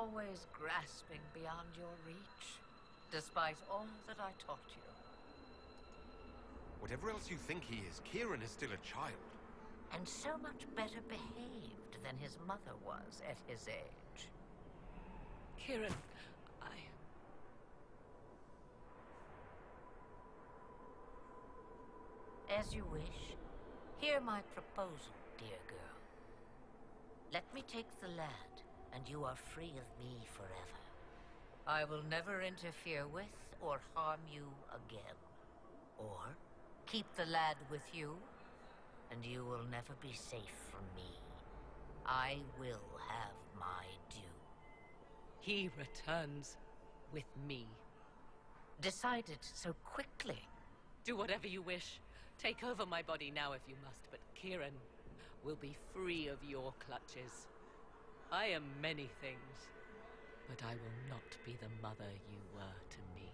always grasping beyond your reach, despite all that I taught you. Whatever else you think he is, Kieran is still a child. And so much better behaved than his mother was at his age. Kieran, As you wish. Hear my proposal, dear girl. Let me take the lad, and you are free of me forever. I will never interfere with or harm you again. Or keep the lad with you, and you will never be safe from me. I will have my due. he returns with me. Decided so quickly. Do whatever you wish. Take over my body now if you must, but Kieran will be free of your clutches. I am many things, but I will not be the mother you were to me.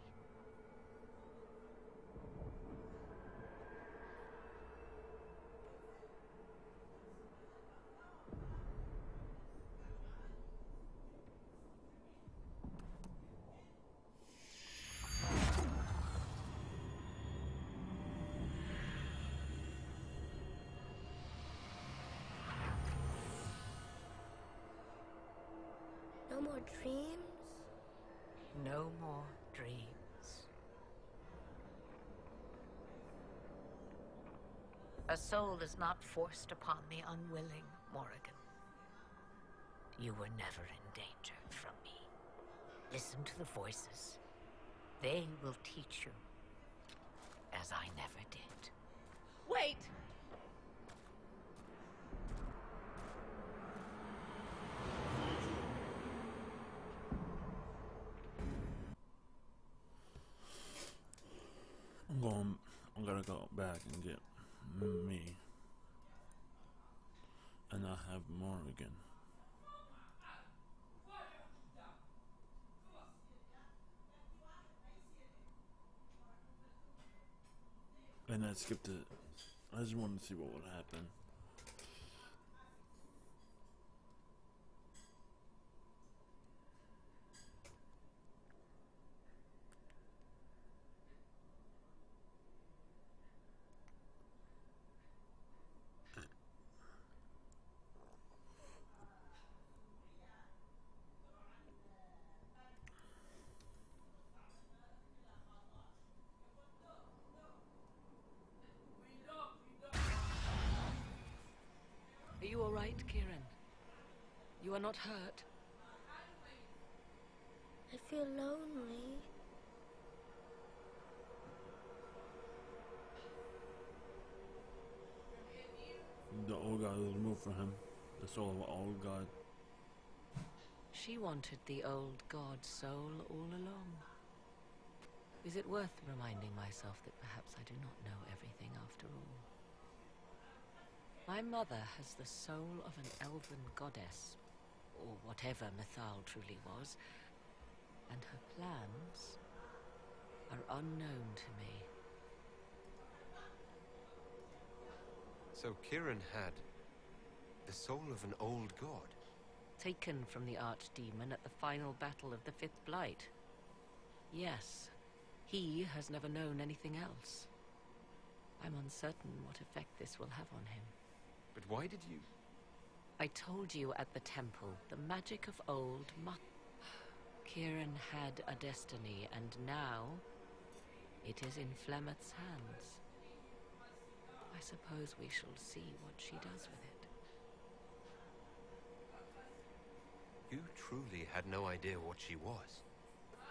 No more dreams? No more dreams. A soul is not forced upon the unwilling, Morrigan. You were never in danger from me. Listen to the voices. They will teach you, as I never did. Wait! I'm gonna go back and get me, and I have Morrigan. And I skipped it. I just wanted to see what would happen. Are you all right, Kieran? You are not hurt? I feel lonely. The old god was removed from him. The soul of an old god. She wanted the old god's soul all along. Is it worth reminding myself that perhaps I do not know everything after all? My mother has the soul of an elven goddess, or whatever Mythal truly was, and her plans are unknown to me. So Kieran had the soul of an old god? Taken from the archdemon at the final battle of the Fifth Blight. Yes, he has never known anything else. I'm uncertain what effect this will have on him. But why did you... I told you at the temple, the magic of old Kieran had a destiny, and now it is in Flemeth's hands. I suppose we shall see what she does with it. You truly had no idea what she was.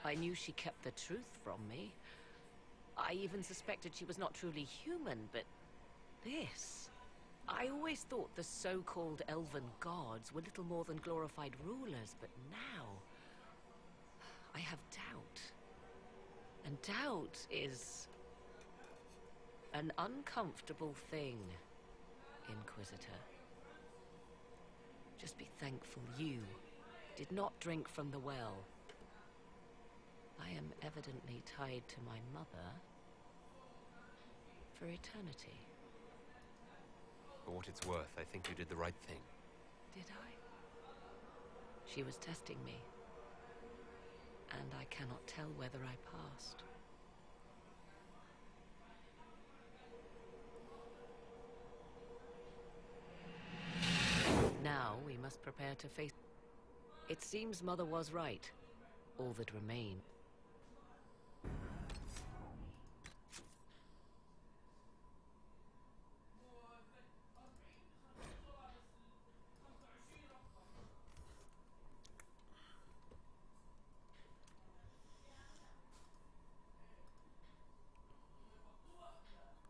I knew she kept the truth from me. I even suspected she was not truly human, but this... I always thought the so-called elven gods were little more than glorified rulers, but now I have doubt. And doubt is an uncomfortable thing, Inquisitor. Just be thankful you did not drink from the well. I am evidently tied to my mother for eternity. For what it's worth, I think you did the right thing. Did I? She was testing me. and I cannot tell whether I passed. Now we must prepare to face... It seems Mother was right. All that remain.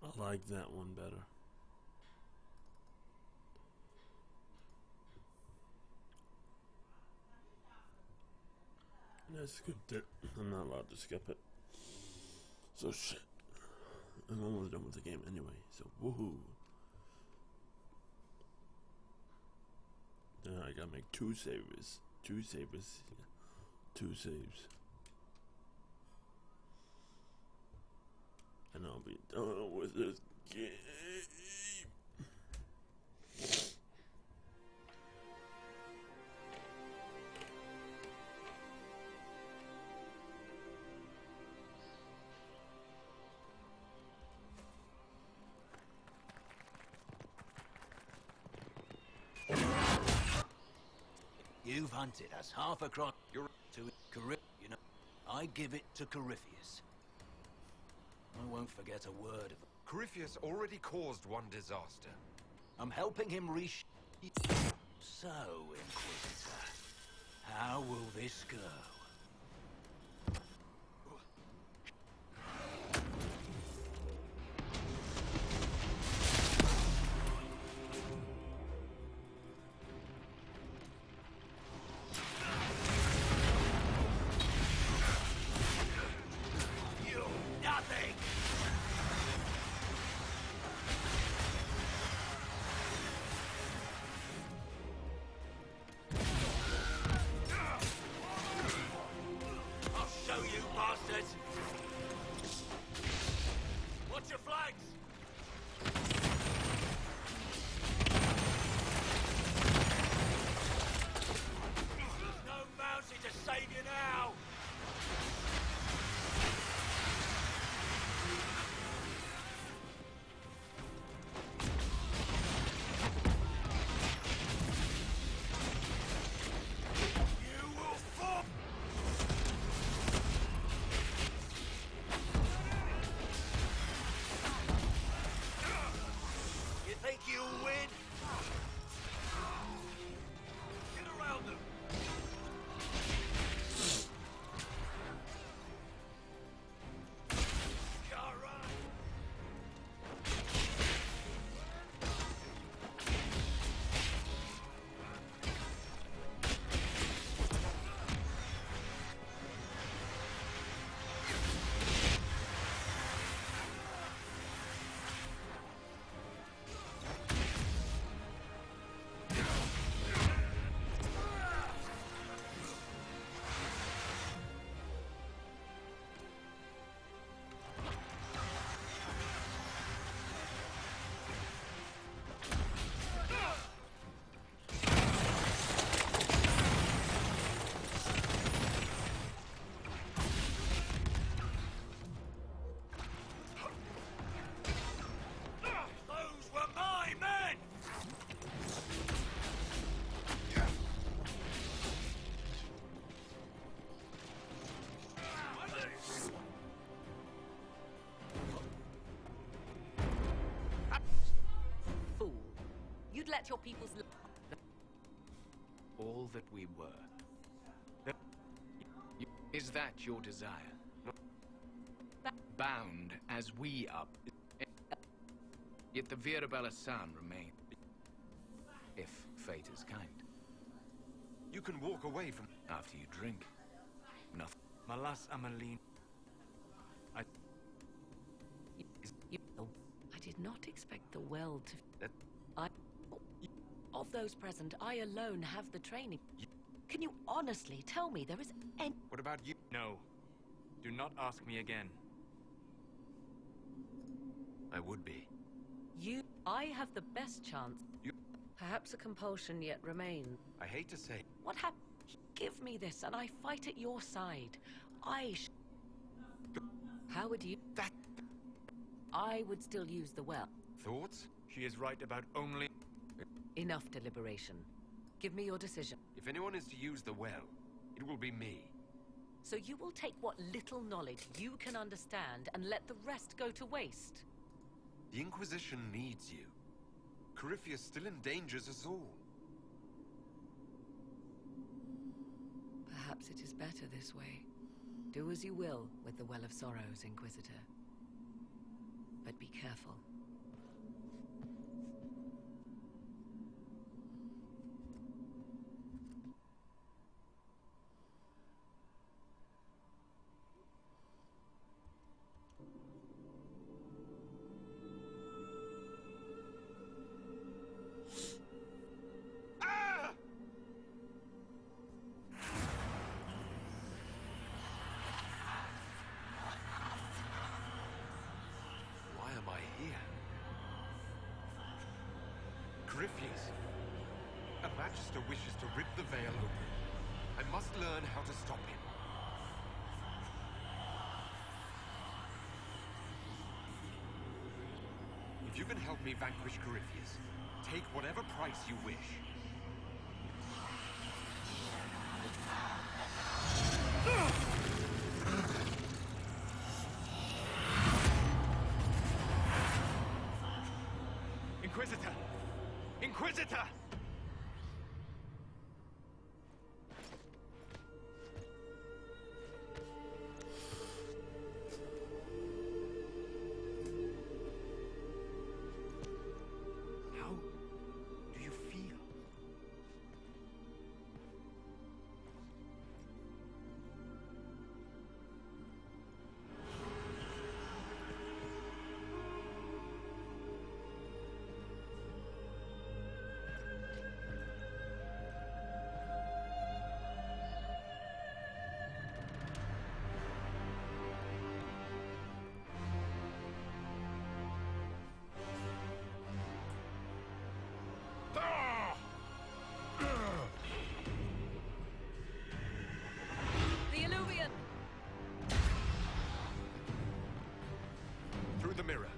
I like that one better. Let's skip it. I'm not allowed to skip it. So shit. I'm almost done with the game anyway, so woohoo. Then I gotta make 2 saves. 2 saves. 2 saves. And I'll be done with this game. You've hunted us half across to Corypheus, you know. I give it to Corypheus. I won't forget a word of it. Corypheus already caused one disaster. I'm helping him So, Inquisitor, how will this go? Let your peoples live. All that we were. Is that your desire? Bound as we are. Yet the Virabella San remain. If fate is kind. You can walk away from... After you drink. Nothing. Malas Amalin. I did not expect the well to... Of those present, I alone have the training. Can you honestly tell me there is any... What about you? No. Do not ask me again. I would be. I have the best chance. You... Perhaps a compulsion yet remains. I hate to say... What happened? Give me this, and I fight at your side. How would you... That... I would still use the well. Thoughts? She is right about only... Enough deliberation. Give me your decision. If anyone is to use the well, it will be me. So you will take what little knowledge you can understand and let the rest go to waste? The Inquisition needs you. Corypheus still endangers us all. Perhaps it is better this way. Do as you will with the Well of Sorrows, Inquisitor. But be careful. Why am I here? Corypheus! A Magister wishes to rip the veil open. I must learn how to stop him. If you can help me vanquish Corypheus, take whatever price you wish. Inquisitor! Inquisitor! How do you feel? The Illuvian! Through the mirror.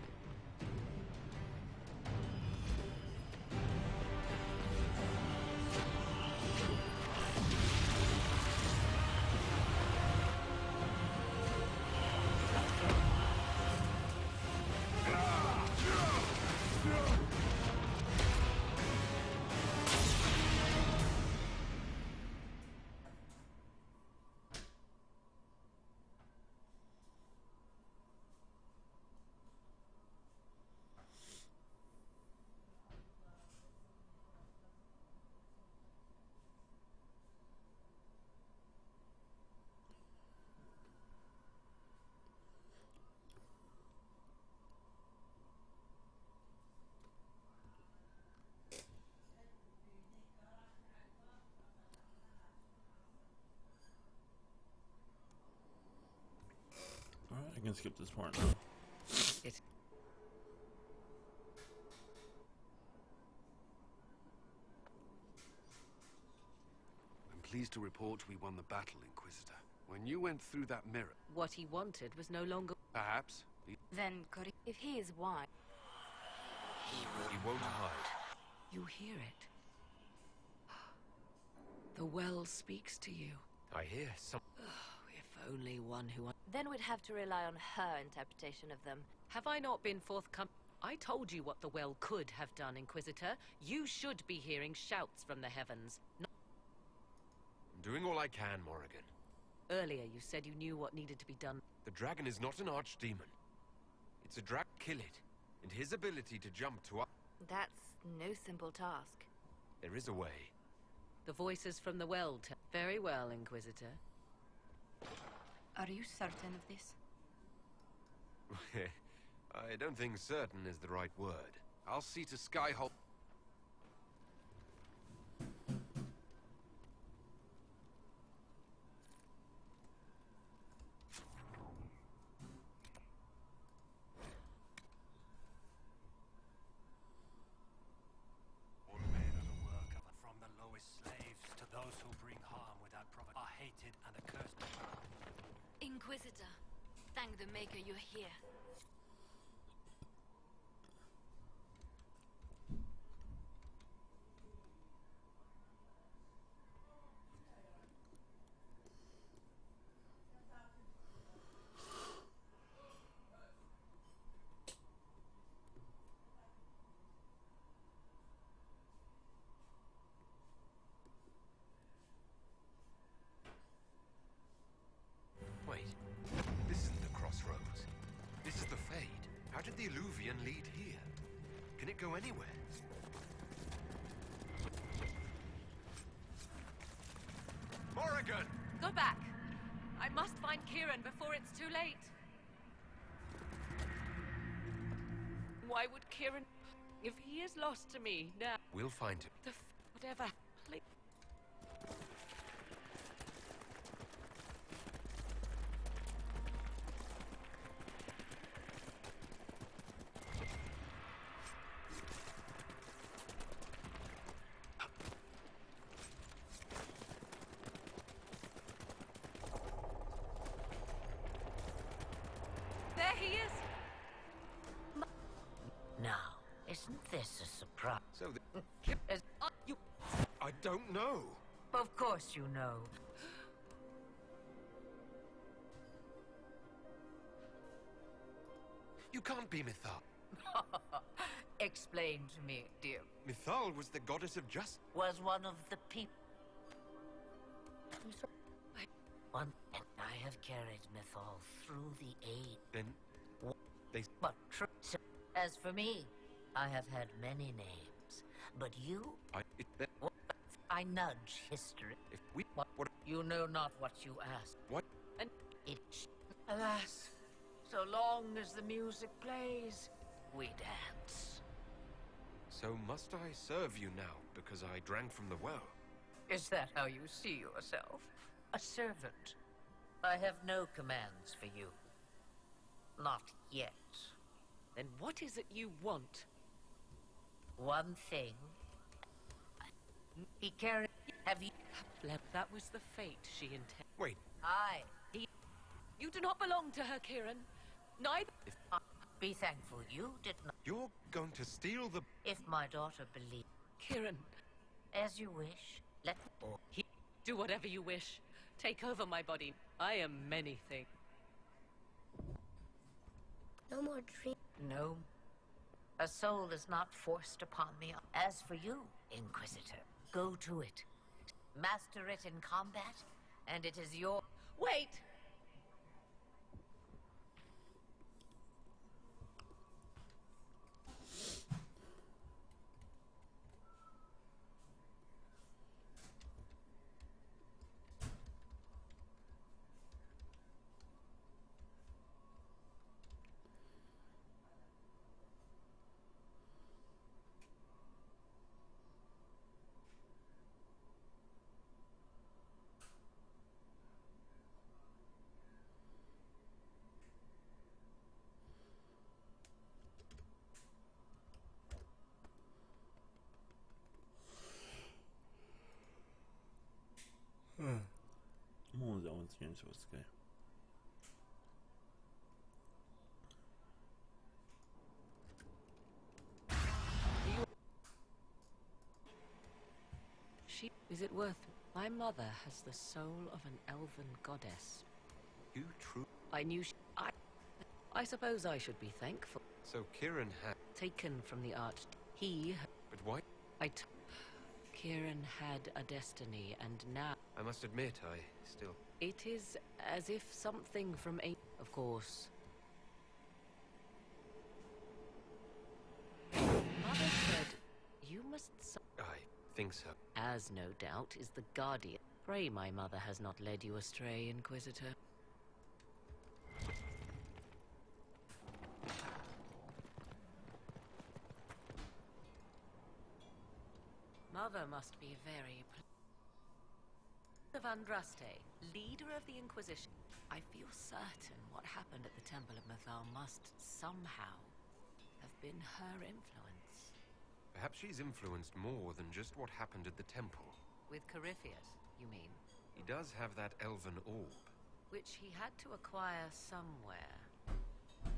Alright, I can skip this part now. It... I'm pleased to report we won the battle, Inquisitor. When you went through that mirror... What he wanted was no longer... Perhaps Then, if he is wise... He won't hide. You hear it. The well speaks to you. I hear some... If only one who... Then we'd have to rely on her interpretation of them. Have I not been forthcoming? I told you what the well could have done, Inquisitor. You should be hearing shouts from the heavens. I'm doing all I can, Morrigan. Earlier, you said you knew what needed to be done. The dragon is not an archdemon. It's a dragon. Kill it. And his ability to jump to up... That's no simple task. There is a way. The voices from the well tell... Very well, Inquisitor. Are you certain of this? I don't think certain is the right word. I'll see to Skyhold. All men are the work of from the lowest slaves to those who bring harm hated and accursed. Inquisitor, thank the Maker you're here. Wait, this isn't the crossroads. This is the Fade. How did the Illuvian lead here? Can it go anywhere? Morrigan! Go back! I must find Kieran before it's too late. Why would Kieran... If he is lost to me now... We'll find him. Whatever. Please. There he is! Now, isn't this a surprise? So, As- You... I don't know. Of course you know. You can't be Mythal. Explain to me, dear. Mythal was the goddess of justice. Was one of the people. One, and I have carried Mythal through the age. Then they... But as for me, I have had many names. But you, I nudge history. If we... What? You know not what you ask. What? And it... Alas, so long as the music plays, we dance. So must I serve you now, because I drank from the well? Is that how you see yourself? A servant? I have no commands for you. Not yet. Then what is it you want? One thing. He carried... Have you... That was the fate she intended. Wait, I... You do not belong to her, Kieran. Neither... Be thankful you did not... you're going to steal the... If my daughter believed... Kieran, As you wish. Let... Or do whatever you wish. Take over my body. I am many things. No more dreams. no. A soul is not forced upon me. As for you, Inquisitor, go to it. Master it in combat, and it is your... Wait! What was that one's game supposed to go? Is it worth... My mother has the soul of an elven goddess. You true... I knew I suppose I should be thankful. So Kieran had... Taken from the arch... He... But why? Kieran had a destiny, and now... I must admit, I still... It is as if something from a... Of course. Mother said, you must... I think so. As no doubt is the guardian. Pray my mother has not led you astray, Inquisitor. Mother must be very... of Andraste, leader of the Inquisition. I feel certain what happened at the Temple of Mythal must somehow have been her influence. Perhaps she's influenced more than just what happened at the temple. With Corypheus, you mean? He does have that elven orb. Which he had to acquire somewhere.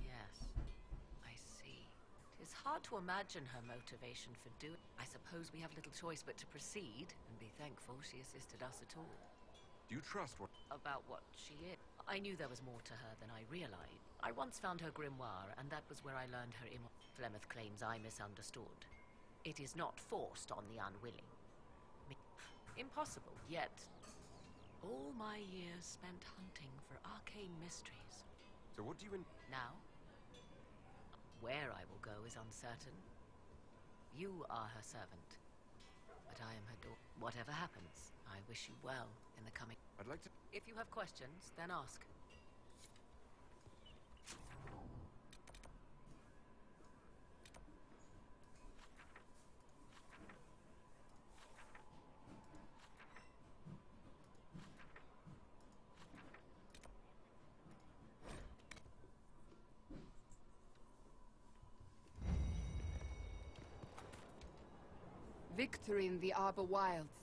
Yes, I see. It's hard to imagine her motivation for doing. I suppose we have little choice but to proceed and be thankful she assisted us at all. Do you trust what... About what she is. I knew there was more to her than I realized. I once found her grimoire, and that was where I learned her Flemeth claims I misunderstood. It is not forced on the unwilling. Impossible, yet all my years spent hunting for arcane mysteries. So what do you... Now, where I will go is uncertain. You are her servant, but I am her daughter. Whatever happens, I wish you well in the coming... I'd like to... If you have questions, then ask. Victory in the Arbor Wilds.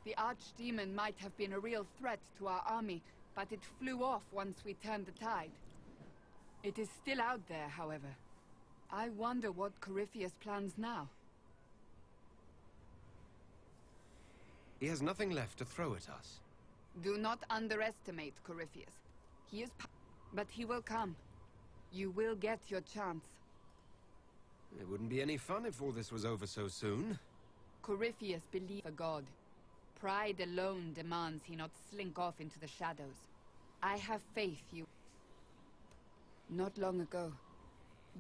The Archdemon might have been a real threat to our army, but it flew off once we turned the tide. It is still out there, however. I wonder what Corypheus plans now. He has nothing left to throw at us. Do not underestimate Corypheus. He is but he will come. You will get your chance. It wouldn't be any fun if all this was over so soon. Corypheus believes a god. Pride alone demands he not slink off into the shadows. I have faith you... Not long ago,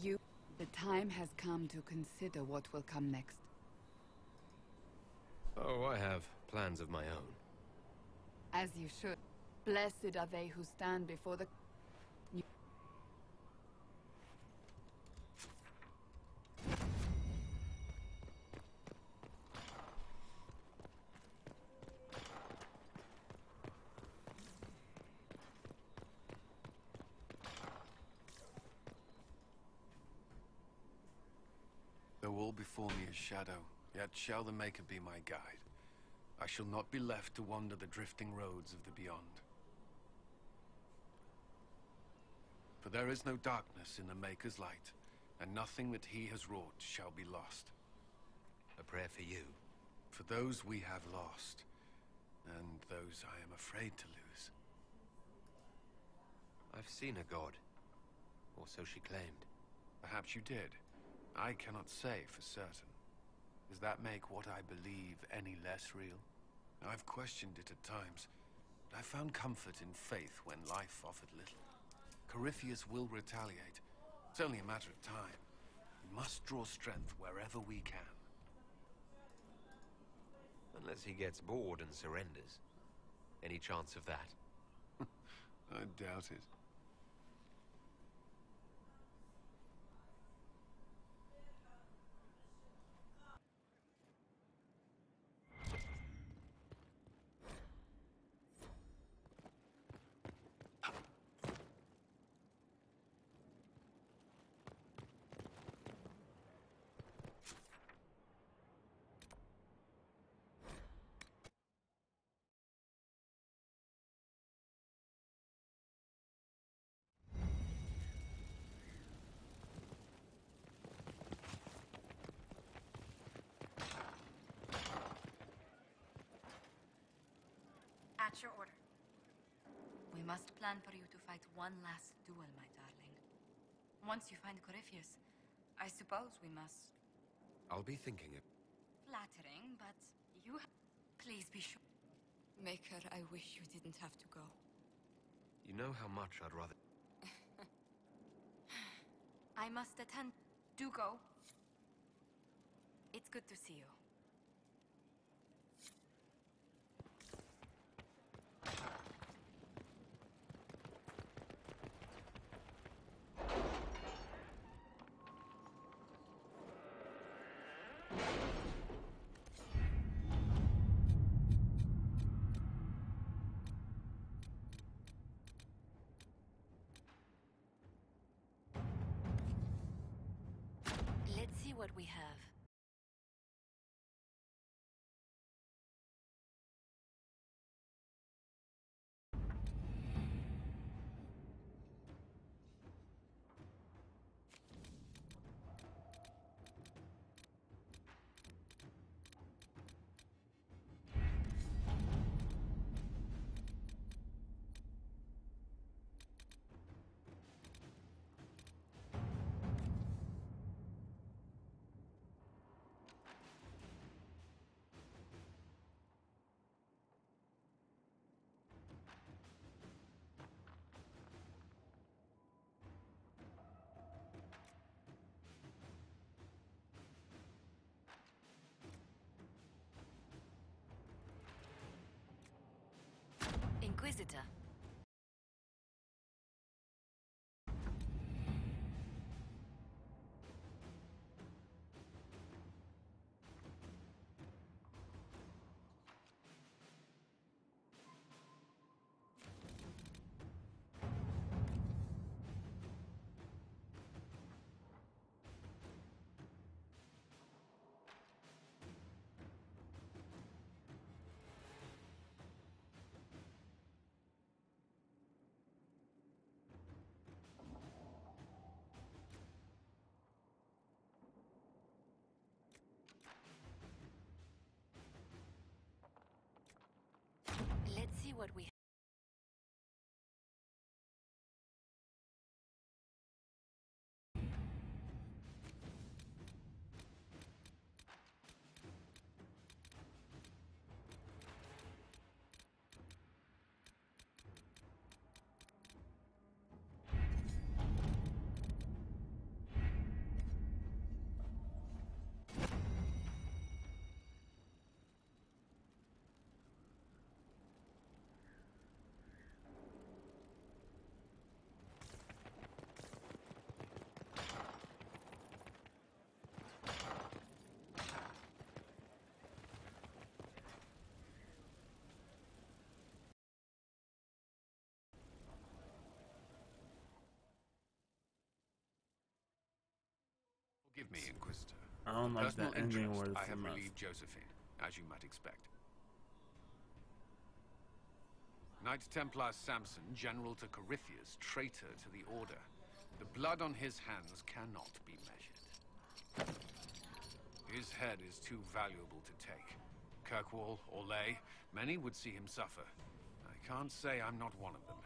you... The time has come to consider what will come next. Oh, I have plans of my own. As you should. Blessed are they who stand before the... Though all before me is shadow, yet shall the Maker be my guide. I shall not be left to wander the drifting roads of the beyond. For there is no darkness in the Maker's light, and nothing that he has wrought shall be lost. A prayer for you. For those we have lost, and those I am afraid to lose. I've seen a god. Or so she claimed. Perhaps you did. I cannot say for certain. Does that make what I believe any less real? I've questioned it at times, but I found comfort in faith when life offered little. Corypheus will retaliate. It's only a matter of time. We must draw strength wherever we can. Unless he gets bored and surrenders. Any chance of that? I doubt it. At your order. We must plan for you to fight one last duel, my darling. Once you find Corypheus, I suppose we must... I'll be thinking of... Flattering, but you... Please be sure. Maker, I wish you didn't have to go. You know how much I'd rather... I must attend. Do go. It's good to see you. Let's see what we have. Inquisitor. Let's see what we have. Forgive me, Inquisitor. I don't For like personal that ending interest, where it's I a have mess. relieved Josephine, as you might expect. Knight-Templar Samson, General to Corypheus, traitor to the Order. The blood on his hands cannot be measured. His head is too valuable to take. Kirkwall, Orlais, many would see him suffer. I can't say I'm not one of them.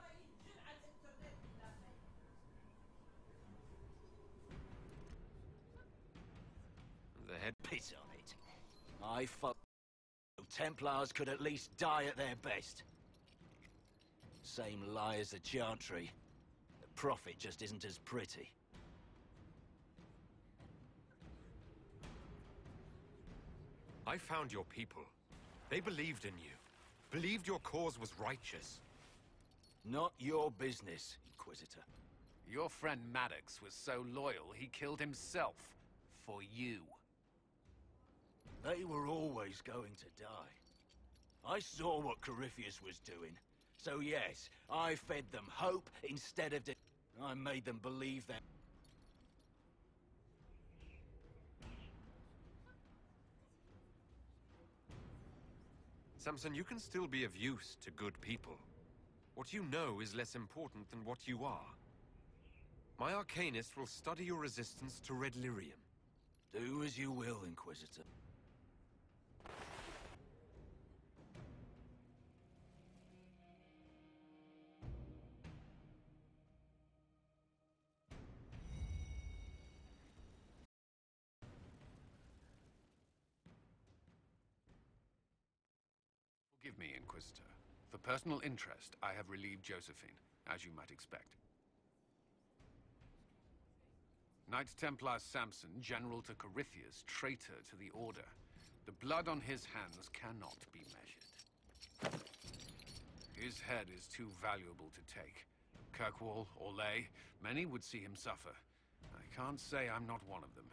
The head piss on it. I fuck. Templars could at least die at their best. Same lie as the Chantry. The Prophet just isn't as pretty. I found your people. They believed in you. Believed your cause was righteous. Not your business, Inquisitor. Your friend Maddox was so loyal, he killed himself. For you. They were always going to die. I saw what Corypheus was doing. So yes, I fed them hope instead of I made them believe that. Samson, you can still be of use to good people. What you know is less important than what you are. My Arcanist will study your resistance to Red Lyrium. Do as you will, Inquisitor. Forgive me, Inquisitor. For personal interest, I have relieved Josephine, as you might expect. Knight-Templar Samson, General to Corypheus, traitor to the Order. The blood on his hands cannot be measured. His head is too valuable to take. Kirkwall, Orlais, many would see him suffer. I can't say I'm not one of them.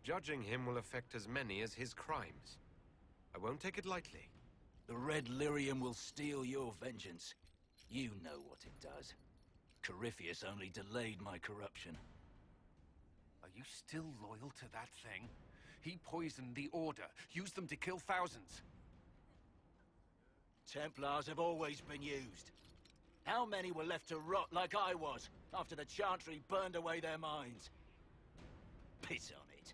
Judging him will affect as many as his crimes. I won't take it lightly. The Red Lyrium will steal your vengeance. You know what it does. Corypheus only delayed my corruption. Are you still loyal to that thing? He poisoned the Order, used them to kill thousands. Templars have always been used. How many were left to rot like I was, after the Chantry burned away their minds? Piss on it.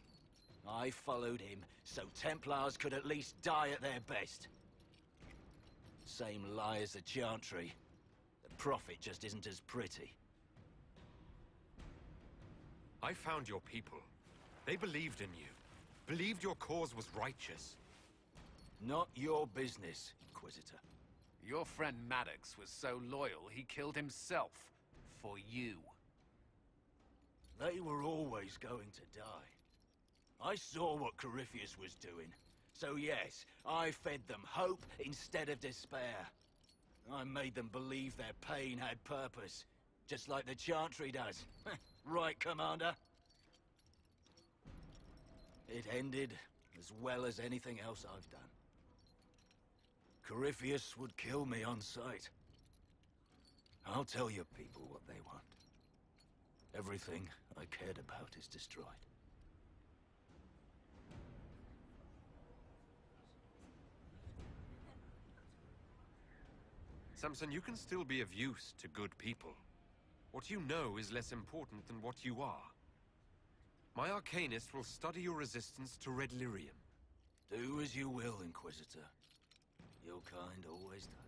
I followed him, so Templars could at least die at their best. Same lie as the Chantry. The Prophet just isn't as pretty. I found your people. They believed in you. Believed your cause was righteous. Not your business, Inquisitor. Your friend Maddox was so loyal, he killed himself. For you. They were always going to die. I saw what Corypheus was doing. So yes, I fed them hope instead of despair. I made them believe their pain had purpose, just like the Chantry does. Right, Commander? It ended as well as anything else I've done. Corypheus would kill me on sight. I'll tell your people what they want. Everything I cared about is destroyed. Samson, you can still be of use to good people. What you know is less important than what you are. My Arcanist will study your resistance to Red Lyrium. Do as you will, Inquisitor. Your kind always does.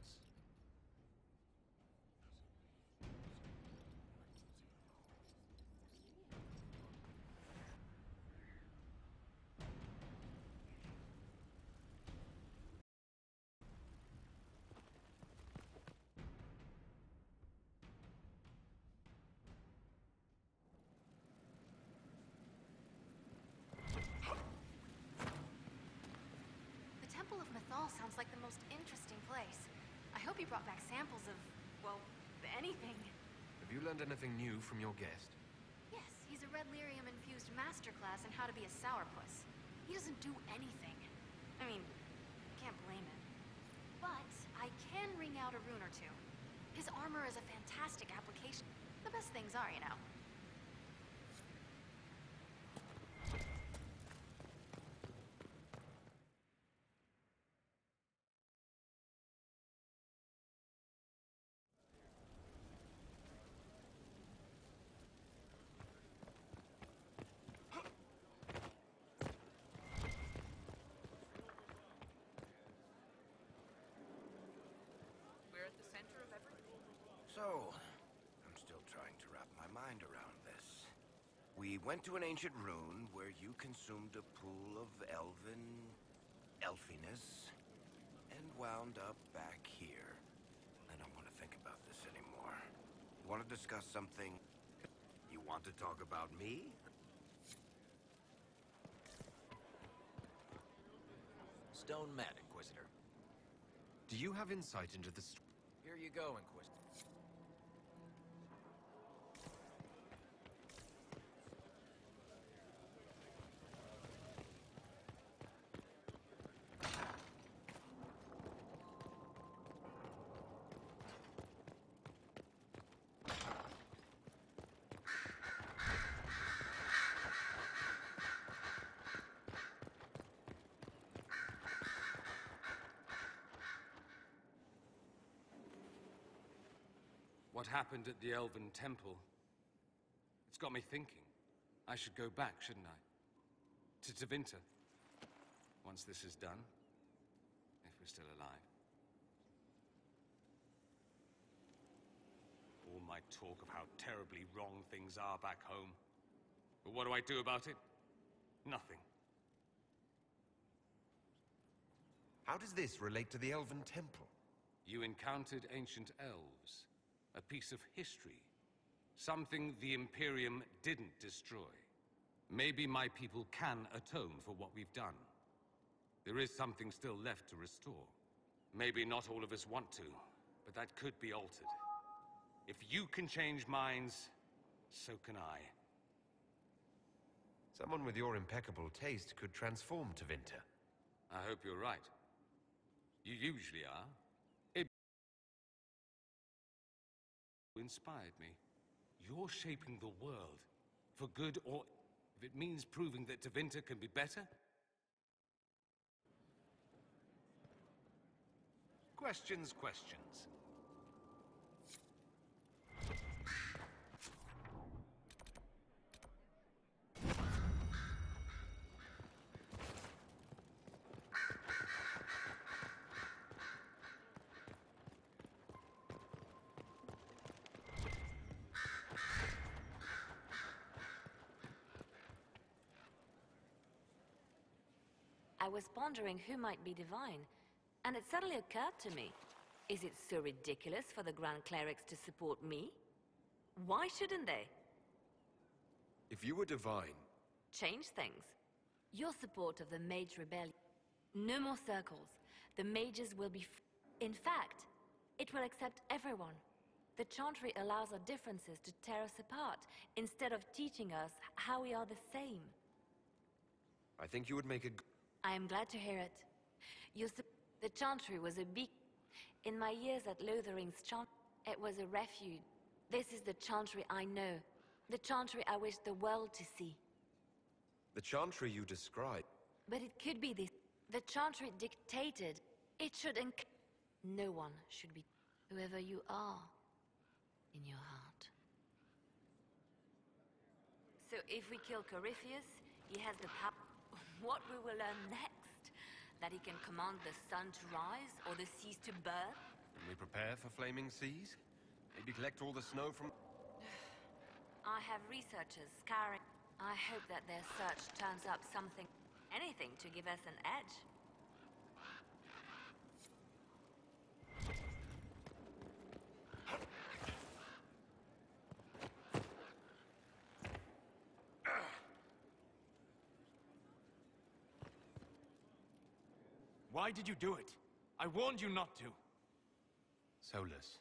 Sounds like the most interesting place. I hope you brought back samples of, well, anything. Have you learned anything new from your guest? Yes, he's a Red Lyrium-infused masterclass in how to be a sourpuss. He doesn't do anything. I mean, I can't blame him. But I can ring out a rune or two. His armor is a fantastic application. The best things are, you know. So, I'm still trying to wrap my mind around this. We went to an ancient rune where you consumed a pool of elfiness, and wound up back here. I don't want to think about this anymore. You want to discuss something? You want to talk about me? Stone Mat, Inquisitor. Do you have insight into the Here you go, Inquisitor. What happened at the Elven Temple? It's got me thinking. I should go back, shouldn't I? To Tevinter. Once this is done. If we're still alive. All my talk of how terribly wrong things are back home. But what do I do about it? Nothing. How does this relate to the Elven Temple? You encountered ancient elves. A piece of history. Something the Imperium didn't destroy. Maybe my people can atone for what we've done. There is something still left to restore. Maybe not all of us want to, but that could be altered. If you can change minds, so can I. Someone with your impeccable taste could transform Tevinter. I hope you're right. You usually are. It inspired me. You're shaping the world for good, or if it means proving that Tevinter can be better. Questions. I was pondering who might be divine, and it suddenly occurred to me. Is it so ridiculous for the Grand Clerics to support me? Why shouldn't they? If you were divine... Change things. Your support of the Mage Rebellion... No more circles. The mages will be In fact, it will accept everyone. The Chantry allows our differences to tear us apart, instead of teaching us how we are the same. I think you would make a I am glad to hear it. The Chantry was a big... In my years at Lothering's Chantry, it was a refuge. This is the Chantry I know. The Chantry I wish the world to see. The Chantry you describe. But it could be this. The Chantry dictated. It should No one should be... Whoever you are, in your heart. So if we kill Corypheus, he has the power... What we will learn next? That he can command the sun to rise, or the seas to burn? Can we prepare for flaming seas? Maybe collect all the snow from... I have researchers scouring. I hope that their search turns up something... Anything to give us an edge. Why did you do it? I warned you not to. Solus.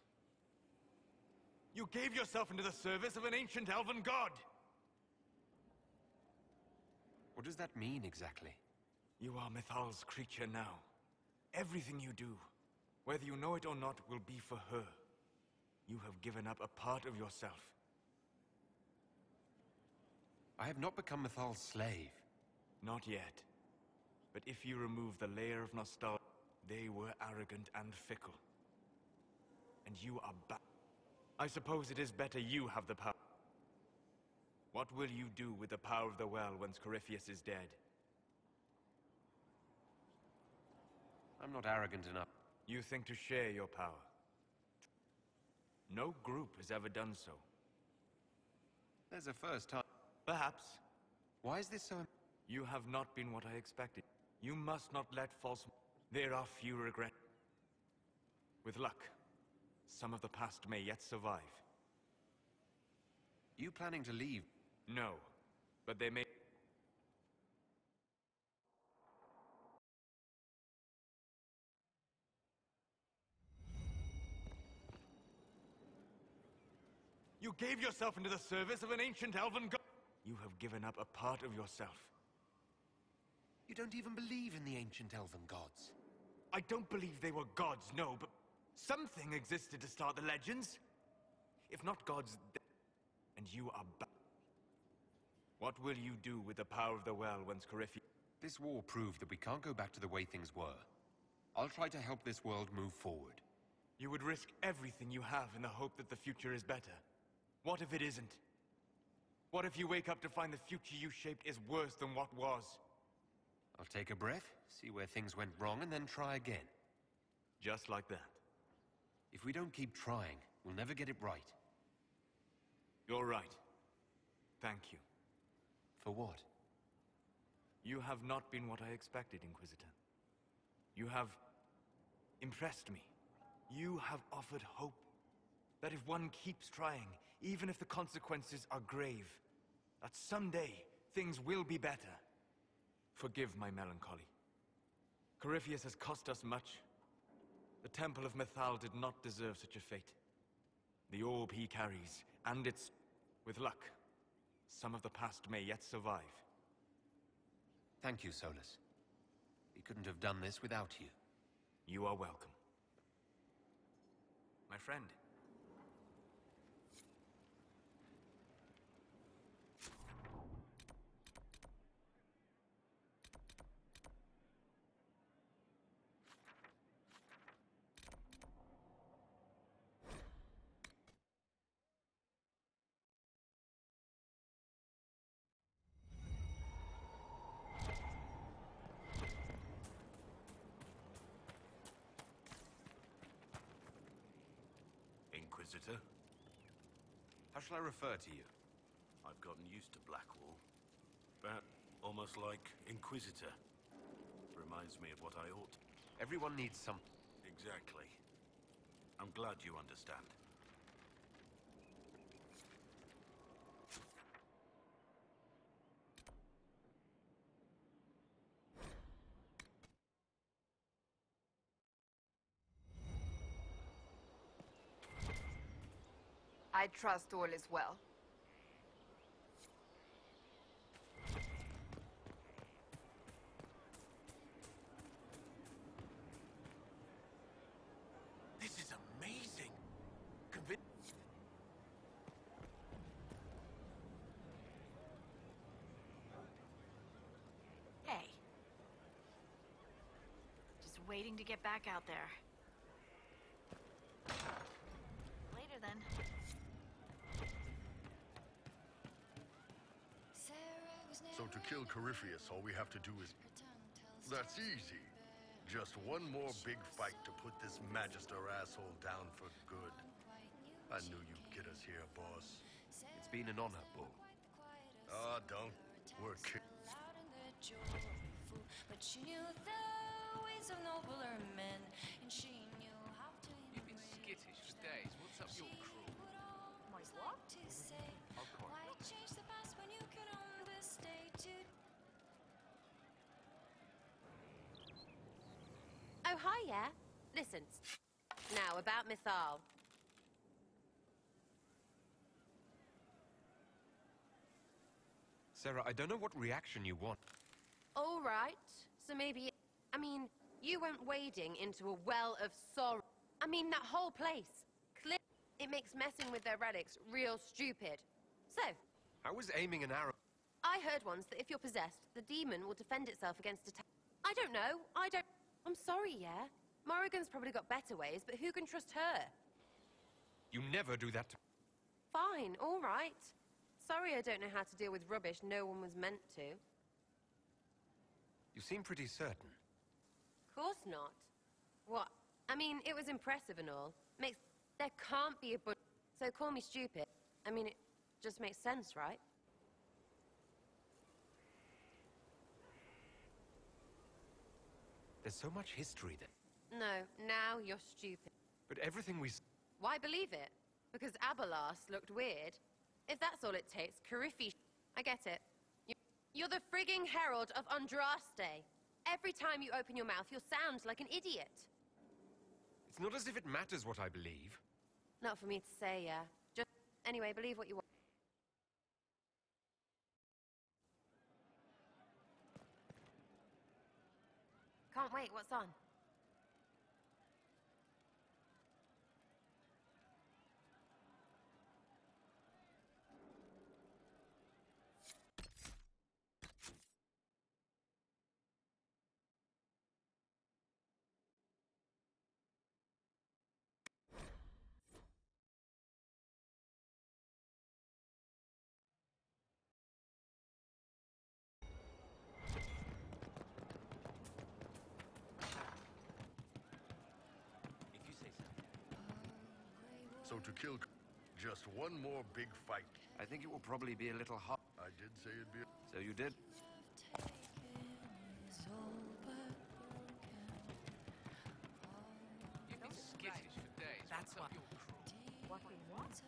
You gave yourself into the service of an ancient elven god! What does that mean exactly? You are Mythal's creature now. Everything you do, whether you know it or not, will be for her. You have given up a part of yourself. I have not become Mythal's slave. Not yet. But if you remove the layer of nostalgia, they were arrogant and fickle. And you are back. I suppose it is better you have the power. What will you do with the power of the well once Corypheus is dead? I'm not arrogant enough. You think to share your power? No group has ever done so. There's a first time. Perhaps. Why is this so... You have not been what I expected. You must not let false... There are few regrets. With luck, some of the past may yet survive. You planning to leave? No, but they may... You gave yourself into the service of an ancient elven god. You have given up a part of yourself. You don't even believe in the ancient elven gods. I don't believe they were gods, no, but something existed to start the legends. If not gods, and you are back. What will you do with the power of the well once Corypheus... This war proved that we can't go back to the way things were. I'll try to help this world move forward. You would risk everything you have in the hope that the future is better. What if it isn't? What if you wake up to find the future you shaped is worse than what was? I'll take a breath, see where things went wrong, and then try again. Just like that. If we don't keep trying, we'll never get it right. You're right. Thank you. For what? You have not been what I expected, Inquisitor. You have impressed me. You have offered hope. That if one keeps trying, even if the consequences are grave, that someday things will be better. Forgive my melancholy. Corypheus has cost us much. The Temple of Mythal did not deserve such a fate. The orb he carries, and its... With luck, some of the past may yet survive. Thank you, Solus. We couldn't have done this without you. You are welcome. My friend. Inquisitor? How shall I refer to you? I've gotten used to Blackwall. But almost like Inquisitor. Reminds me of what I ought. Everyone needs some... Exactly. I'm glad you understand. I trust all is well. This is amazing. Hey. Just waiting to get back out there. Later then. So to kill Corypheus, all we have to do is... That's easy. Just one more big fight to put this Magister asshole down for good. I knew you'd get us here, boss. It's been an honor, Bull. Ah, don't. We're But she knew the ways of nobler men, and she knew how to You've been skittish for days. What's up your crew? My what? to say. Why change the past when you can own the state to... Oh, hi, yeah. Listen. Now, about Mythal. Sarah, I don't know what reaction you want. All right. So maybe... I mean, you went wading into a well of sorrow. I mean, that whole place. It makes messing with their relics real stupid. So... I was aiming an arrow. I heard once that if you're possessed, the demon will defend itself against attack. I don't know. I'm sorry, yeah? Morrigan's probably got better ways, but who can trust her? You never do that to... Fine, all right. Sorry I don't know how to deal with rubbish no one was meant to. You seem pretty certain. Course not. What? I mean, it was impressive and all. There can't be a bunch... So call me stupid. I mean, it just makes sense, right? There's so much history there. No, now you're stupid. But everything we... Why believe it? Because Abelas looked weird. If that's all it takes, Corypheus... I get it. You're the frigging herald of Andraste. Every time you open your mouth, you'll sound like an idiot. It's not as if it matters what I believe. Not for me to say, yeah. Just... Anyway, believe what you want. Can't wait, what's on? So to kill... Just one more big fight. I think it will probably be a little hot. I did say it'd be... So you did? You've been skittish for days. That's What's up what- your crew? What we want?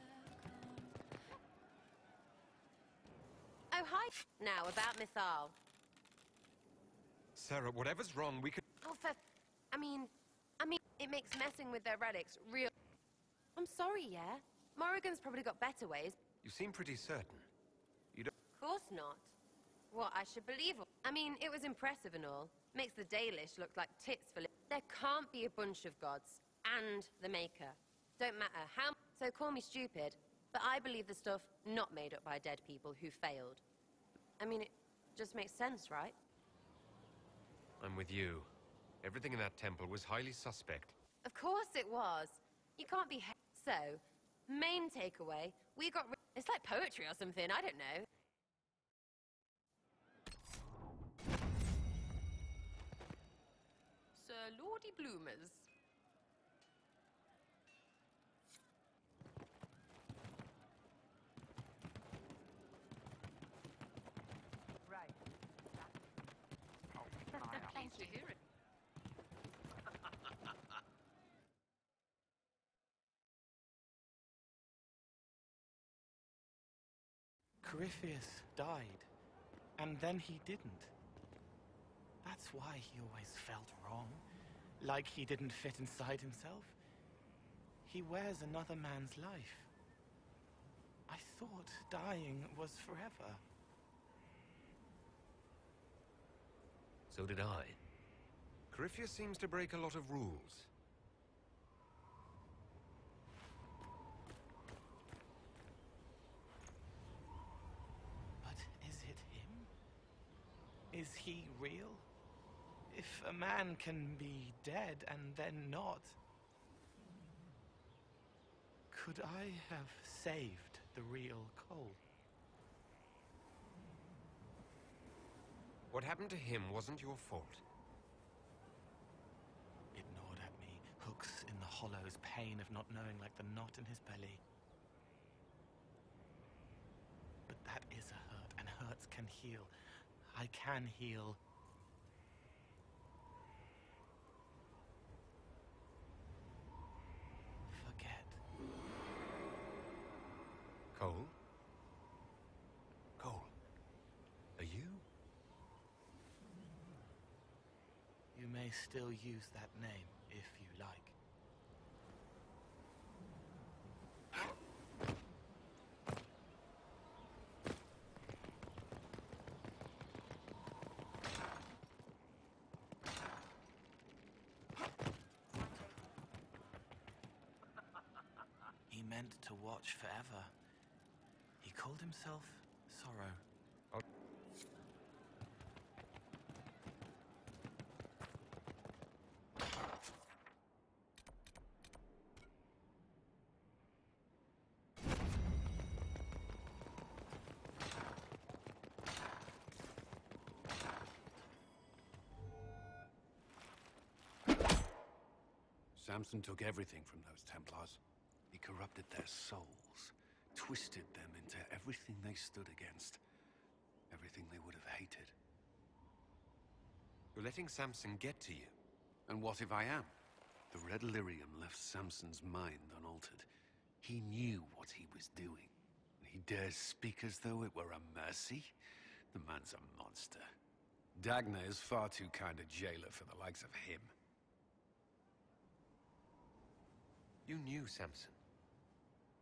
Oh, hi. Now, about Mythal. Sarah, whatever's wrong, we can... Oh, I mean, it makes messing with their relics real... I'm sorry, yeah? Morrigan's probably got better ways. You seem pretty certain. You don't... Course not. What, I should believe... I mean, it was impressive and all. Makes the Dalish look like tits for... There can't be a bunch of gods. And the Maker. Don't matter how... So call me stupid, but I believe the stuff not made up by dead people who failed. I mean, it just makes sense, right? I'm with you. Everything in that temple was highly suspect. Of course it was. You can't be... So, main takeaway, we got... It's like poetry or something, I don't know. Sir Lordy Bloomers. Right. Pleased to hear it. Corypheus died, and then he didn't. That's why he always felt wrong, like he didn't fit inside himself. He wears another man's life. I thought dying was forever. So did I. Corypheus seems to break a lot of rules. But is it him? Is he real? If a man can be dead and then not, could I have saved the real Cole? What happened to him wasn't your fault. It gnawed at me, hooks in the hollows, pain of not knowing like the knot in his belly. But that is a hurt, and hurts can heal. I can heal. Forget. Cole? Cole? Are you? You may still use that name, if you like. He meant to watch forever. He called himself Sorrow. Samson took everything from those Templars. He corrupted their souls, twisted them into everything they stood against, everything they would have hated. You're letting Samson get to you. And what if I am? The Red Lyrium left Samson's mind unaltered. He knew what he was doing. He dares speak as though it were a mercy? The man's a monster. Dagna is far too kind a jailer for the likes of him. You knew Samson.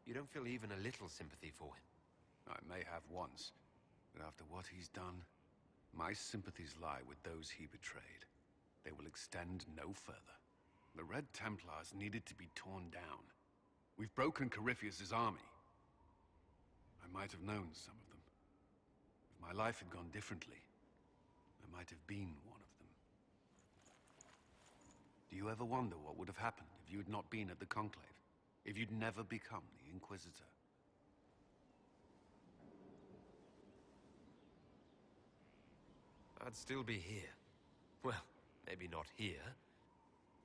You don't feel even a little sympathy for him. I may have once, but after what he's done, my sympathies lie with those he betrayed. They will extend no further. The Red Templars needed to be torn down. We've broken Corypheus' army. I might have known some of them. If my life had gone differently, I might have been one of them. Do you ever wonder what would have happened if you had not been at the Conclave? If you'd never become the Inquisitor? I'd still be here. Well, maybe not here,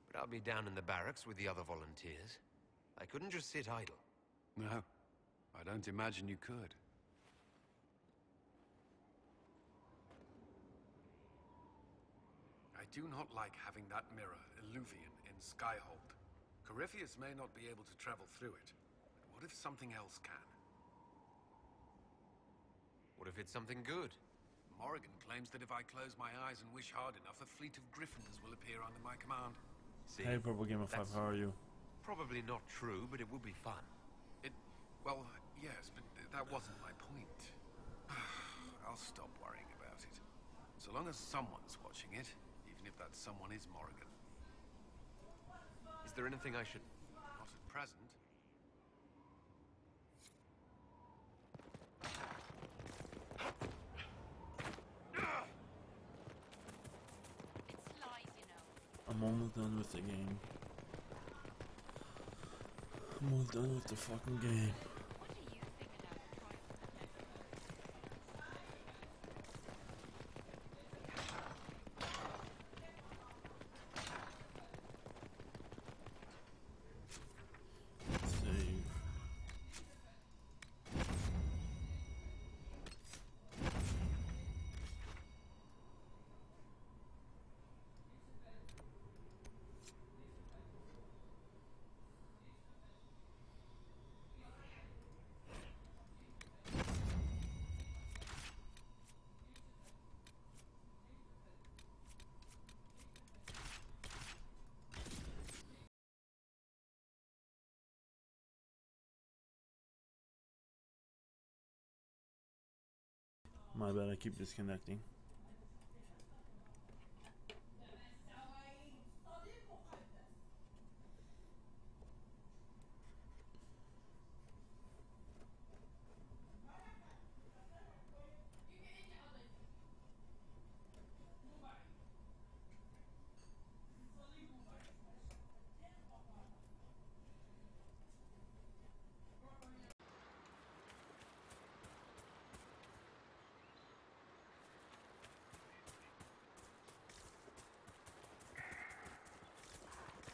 but I'll be down in the barracks with the other volunteers. I couldn't just sit idle. No, I don't imagine you could. I do not like having that mirror, Illuvian, in Skyhold. Corypheus may not be able to travel through it, but what if something else can? What if it's something good? Morrigan claims that if I close my eyes and wish hard enough, a fleet of griffins will appear under my command. See, Hey, Purple Gamer 5, how are you? Probably not true, but it would be fun. Well, yes, but that wasn't my point. I'll stop worrying about it. So long as someone's watching it, even if that someone is Morrigan. Is there anything I should... Not at present. It's lies, you know. I'm almost done with the game. I'm almost done with the fucking game. Save. My bad, I keep disconnecting.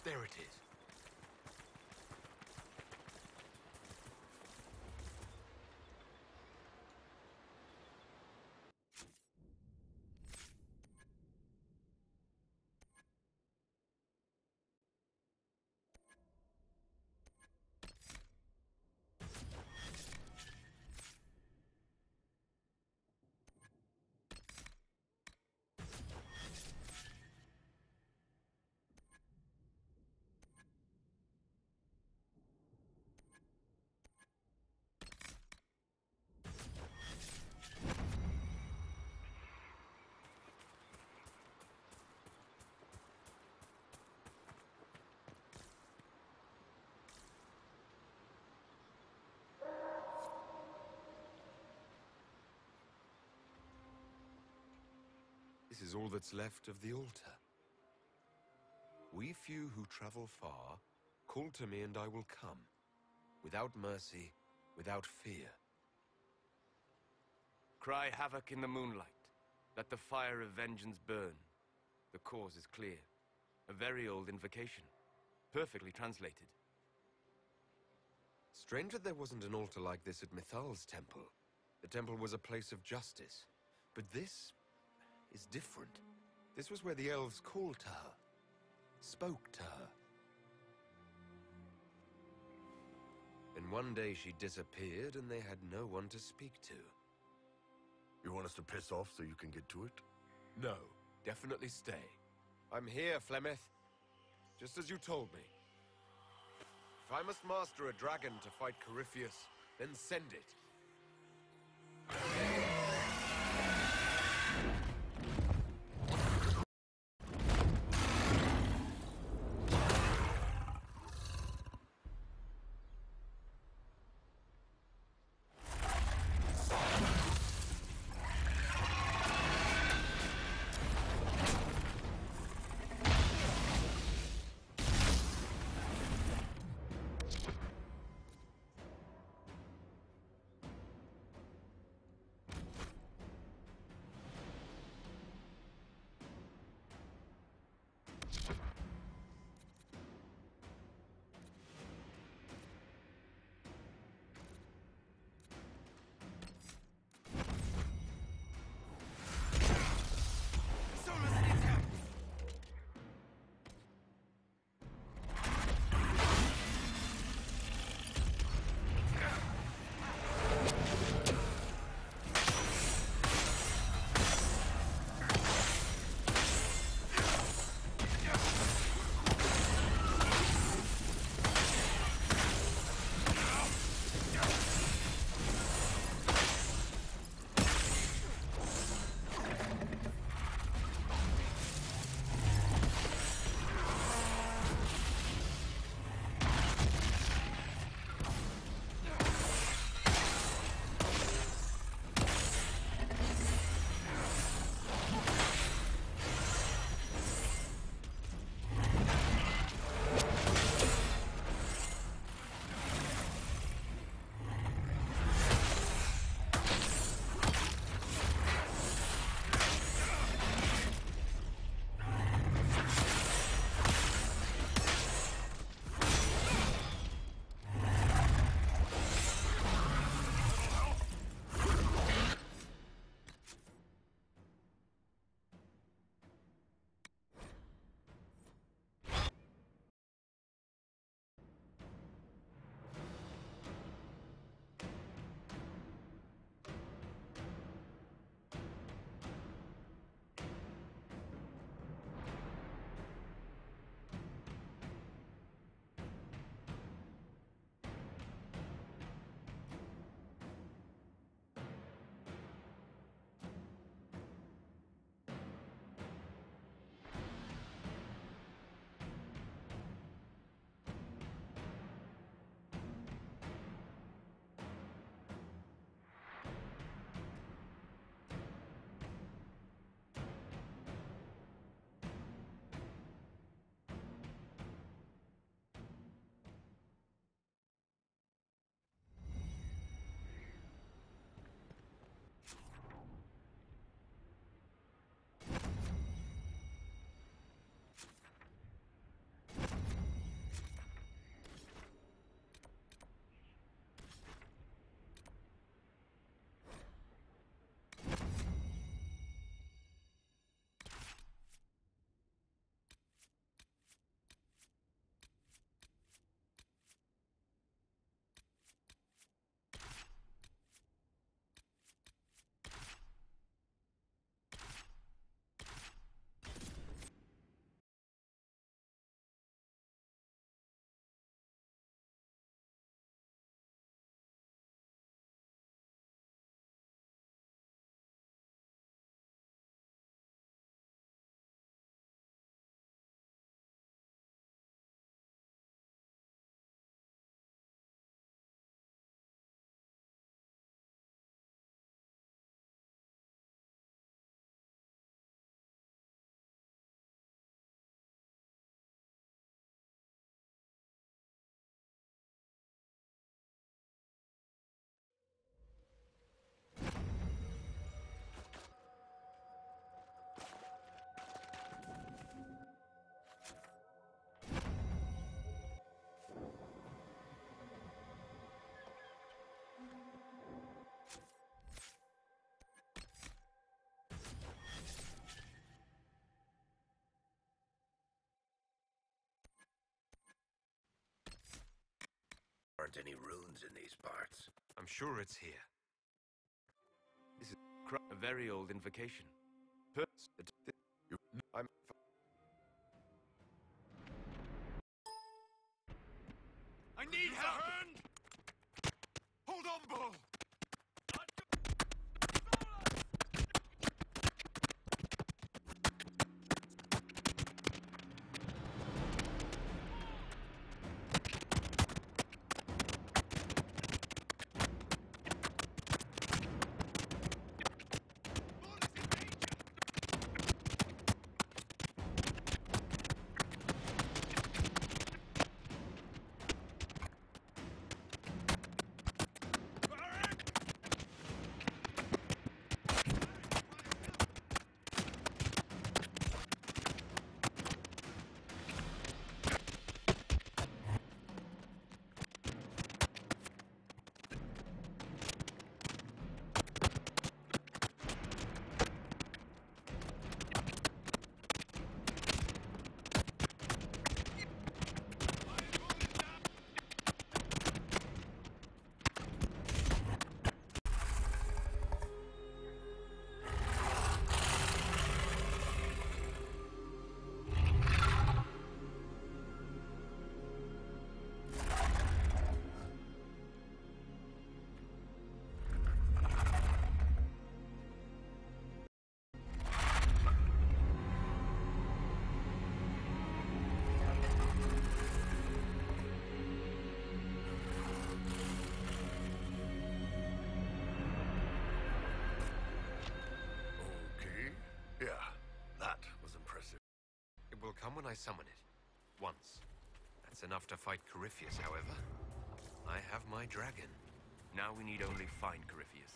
There it is. This is all that's left of the altar. We few who travel far, call to me and I will come. Without mercy, without fear. Cry havoc in the moonlight. Let the fire of vengeance burn. The cause is clear. A very old invocation. Perfectly translated. Strange that there wasn't an altar like this at Mithal's temple. The temple was a place of justice. But this is different. This was where the elves called to her. Spoke to her. And one day she disappeared and they had no one to speak to. You want us to piss off so you can get to it? No, definitely stay. I'm here, Flemeth. Just as you told me. If I must master a dragon to fight Corypheus, then send it. aren't any runes in these parts. I'm sure it's here. This is a very old invocation. I'm... I need help! Hold on, Bull! Come when I summon it. Once. That's enough to fight Corypheus, however. I have my dragon. Now we need only find Corypheus.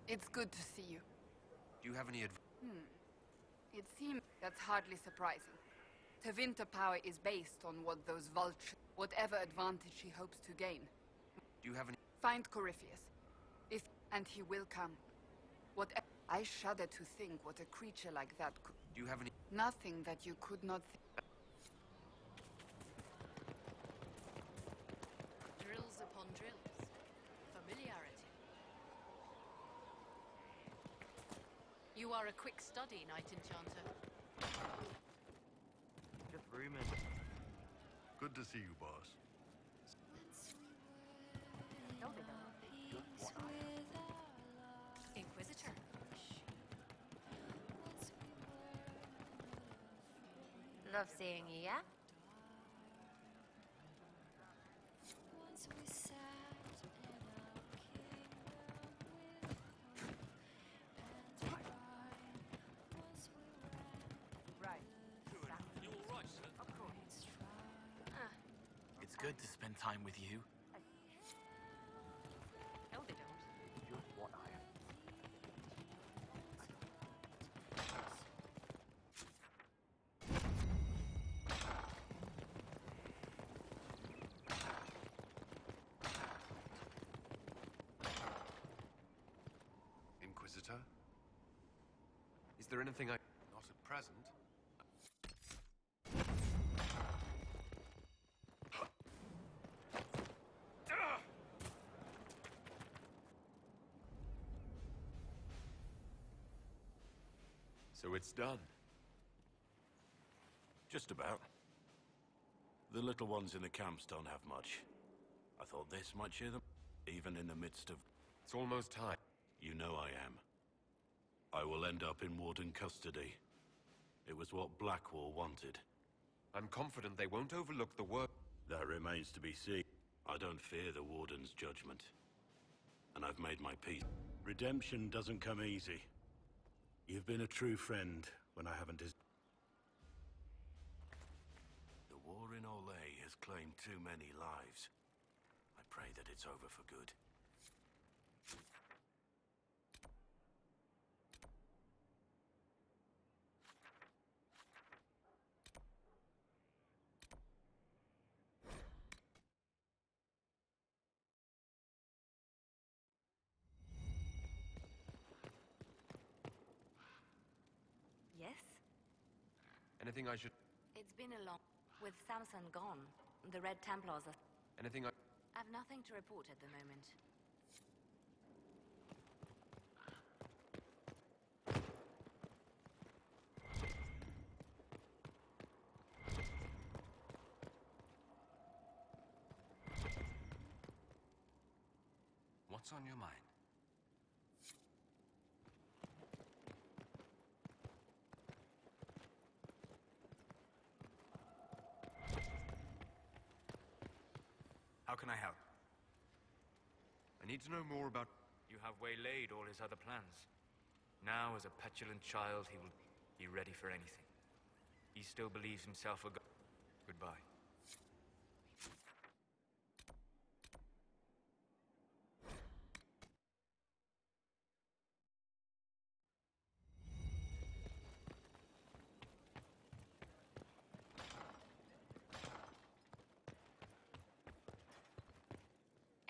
It's good to see you. Do you have any advice? It seems that's hardly surprising. Tevinter power is based on what those vultures, whatever advantage she hopes to gain. Do you have any... Find Corypheus. And he will come. I shudder to think what a creature like that could... Do you have any... Nothing that you could not think. Drills upon drills. Familiarity. You are a quick study, Knight-Enchanter. Just rumors. Good to see you, boss. Inquisitor. Love seeing you, yeah? It's good to spend time with you. No, they don't. Just what I am. Inquisitor? Is there anything I... Not at present. So it's done. Just about. The little ones in the camps don't have much. I thought this might cheer them, even in the midst of... It's almost time. You know I am. I will end up in Warden custody. It was what Blackwall wanted. I'm confident they won't overlook the work. That remains to be seen. I don't fear the Warden's judgment. And I've made my peace. Redemption doesn't come easy. You've been a true friend when I haven't... The war in Olay has claimed too many lives. I pray that it's over for good. Yes? Anything I should... It's been a long... With Samson gone, the Red Templars are... Anything I... I've nothing to report at the moment. What's on your mind? How can I help? I need to know more about... You have waylaid all his other plans. Now, as a petulant child, he will be ready for anything. He still believes himself a god. Goodbye.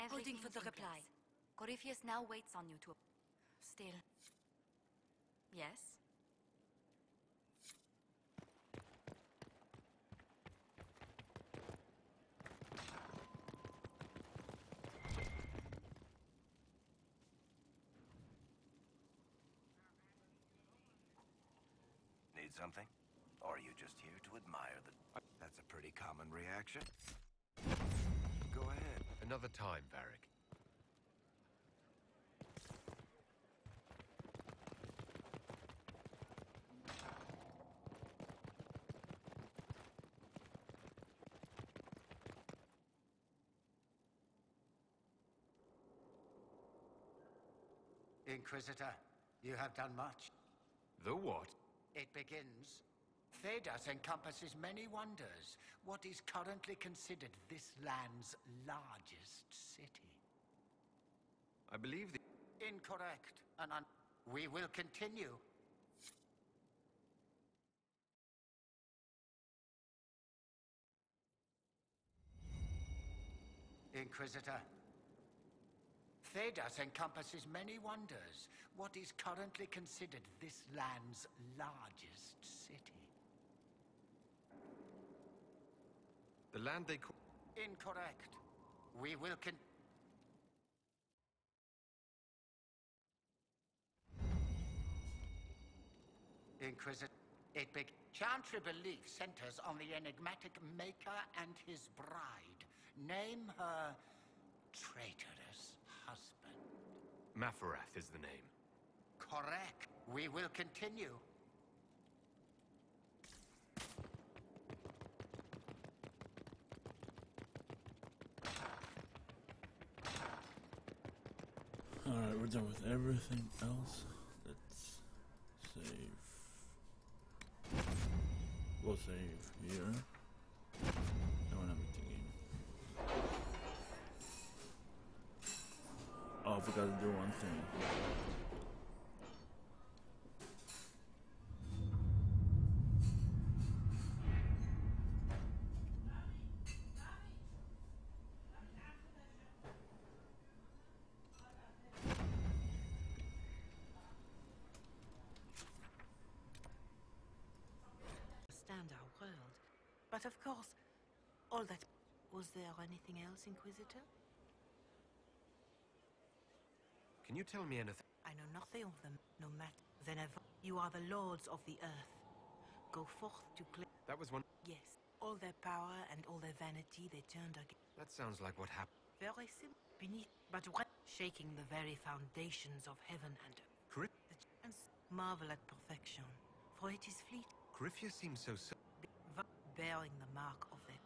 Holding for the reply. Corypheus now waits on you to... Still. Yes? Need something? Or are you just here to admire the... That's a pretty common reaction. Go ahead. Another time, Varric. Inquisitor, you have done much. The what? It begins. Thedas encompasses many wonders. What is currently considered this land's largest city? I believe the... Incorrect. We will continue. Inquisitor. Thedas encompasses many wonders. What is currently considered this land's largest city? The land they call... Incorrect. We will Inquisitor. Chantry belief centers on the enigmatic Maker and his bride. Name her traitorous husband. Mafarath is the name. Correct. We will continue. Alright, we're done with everything else. Let's save. We'll save here. No one thinking. Oh, I forgot to do one thing. Our world. But of course, all that... Was there anything else, Inquisitor? Can you tell me anything? I know nothing of them, no matter. Then You are the lords of the earth. Go forth to claim. That was one. Yes. All their power and all their vanity they turned against. That sounds like what happened. Very simple. Beneath, but when shaking the very foundations of heaven and earth. The chance marvel at perfection, for it is fleet. Coryphia seems so... Bearing the mark of it.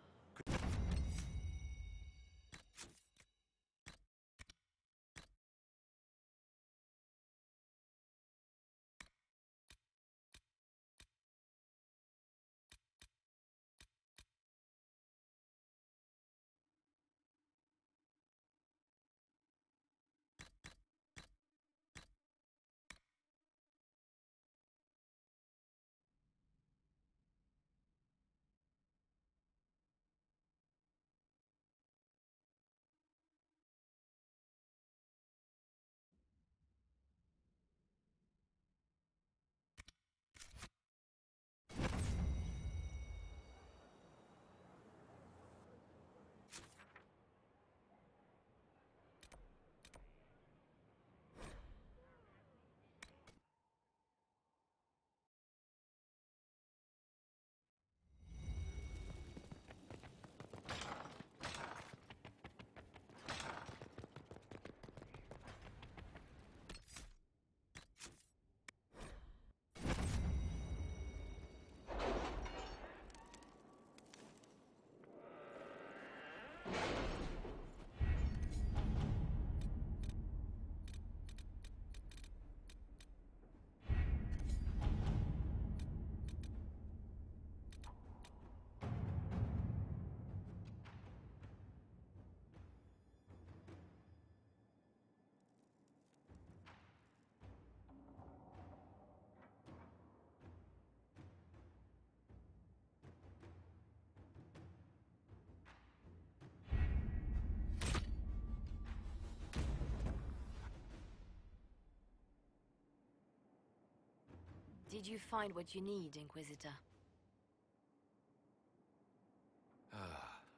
Did you find what you need, Inquisitor?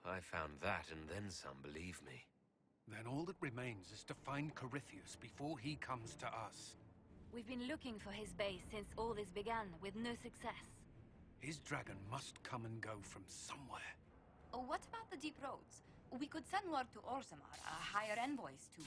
I found that and then some, believe me. Then all that remains is to find Corypheus before he comes to us. We've been looking for his base since all this began, with no success. His dragon must come and go from somewhere. Oh, what about the deep roads? We could send word to Orzammar, hire envoys to...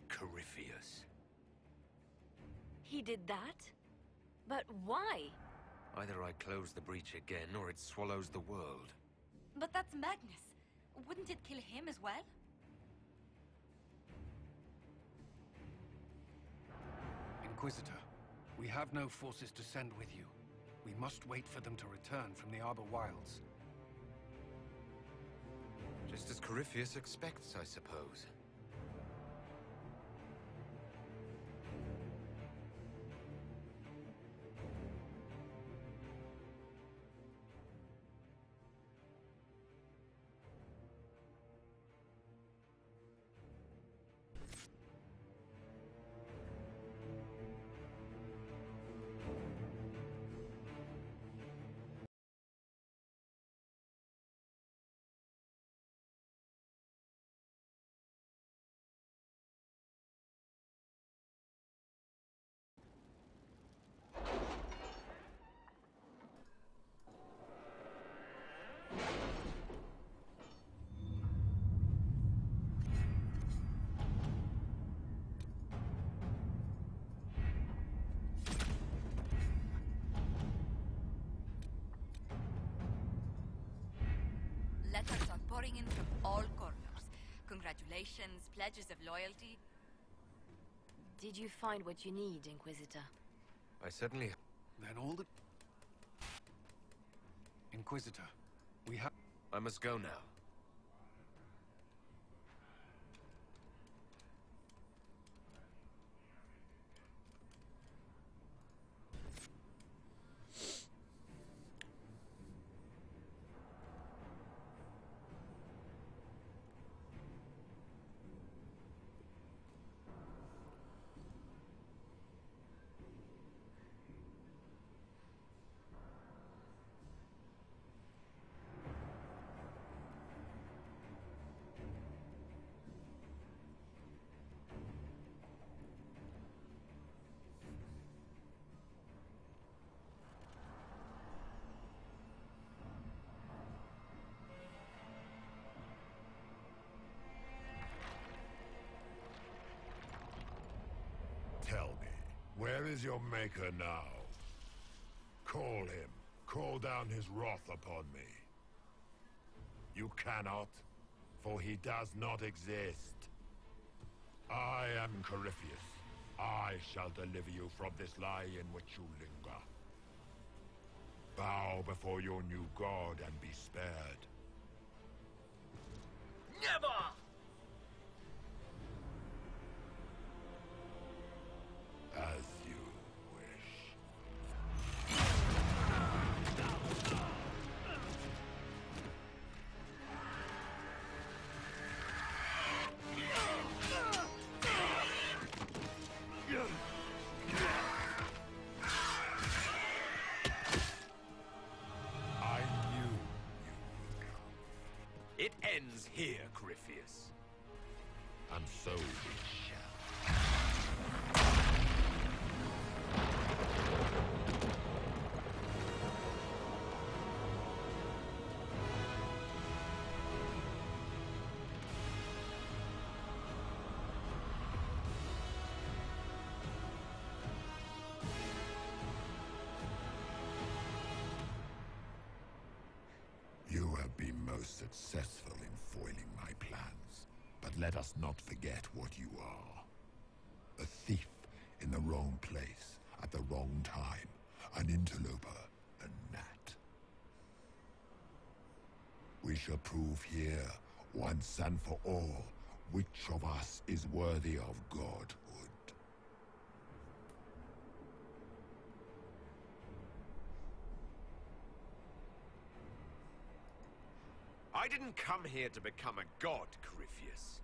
Corypheus. He did that? But why? Either I close the breach again, or it swallows the world. But that's Magnus. Wouldn't it kill him as well? Inquisitor, we have no forces to send with you. We must wait for them to return from the Arbor Wilds. Just as Corypheus expects, I suppose. Letters are pouring in from all corners. Congratulations, pledges of loyalty. Did you find what you need, Inquisitor? I certainly... Then all the... Inquisitor, we have... I must go now. Where is your maker now? Call him. Call down his wrath upon me. You cannot, for he does not exist. I am Corypheus. I shall deliver you from this lie in which you linger. Bow before your new god and be spared. Never! As you wish. I knew you would come. It ends here, Corypheus. And so we shall. You have been most successful in foiling my plans, but let us not forget what you are. A thief in the wrong place, at the wrong time, an interloper, a gnat. We shall prove here, once and for all, which of us is worthy of godhood. I didn't come here to become a god, Corypheus.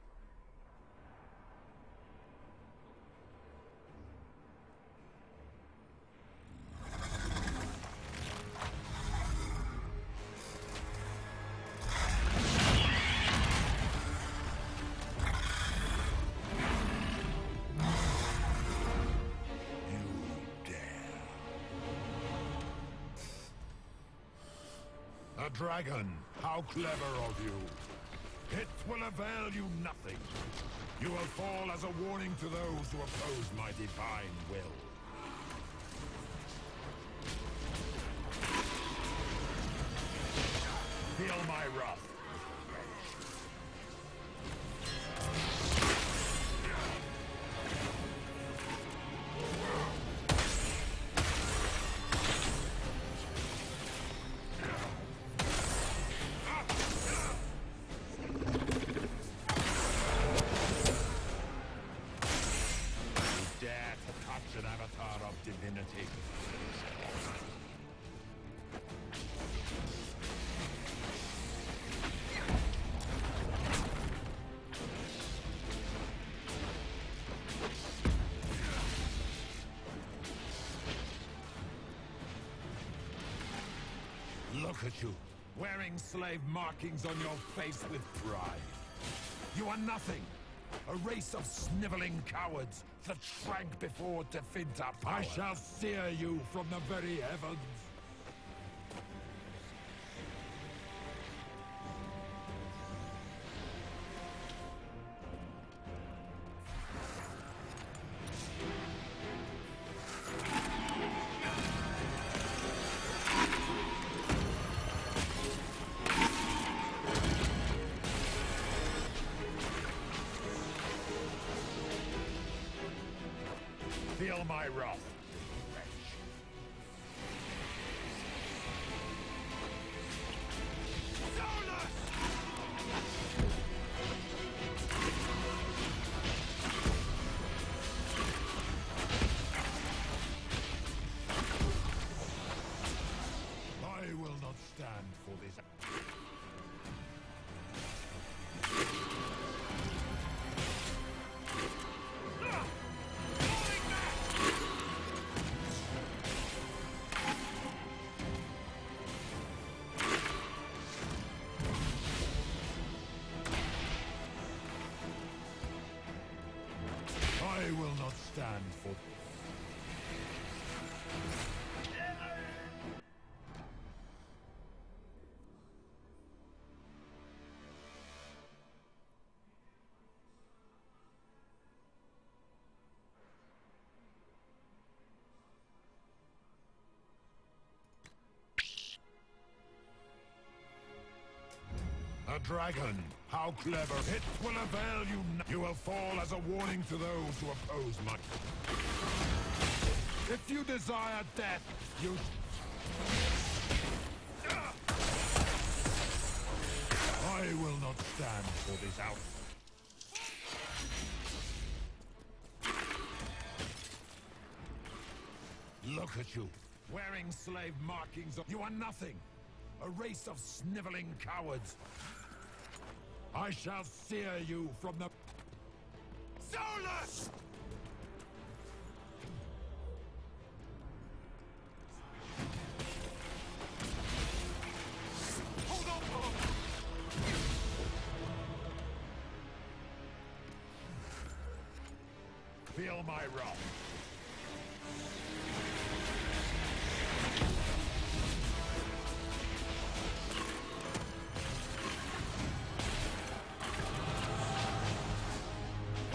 A dragon! How clever of you! It will avail you nothing. You will fall as a warning to those who oppose my divine will. Feel my wrath. An avatar of divinity. Look at you, wearing slave markings on your face with pride. You are nothing. A race of sniveling cowards that shrank before Definta power. I shall sear you from the very heavens. Feel my wrath. I will not stand for this. I will not stand for... A dragon! How clever! It will avail you. You will fall as a warning to those who oppose my... If you desire death, you... I will not stand for this out. Look at you, wearing slave markings. You are nothing. A race of sniveling cowards. I shall sear you from the... Solus! Hold on! Feel my wrath.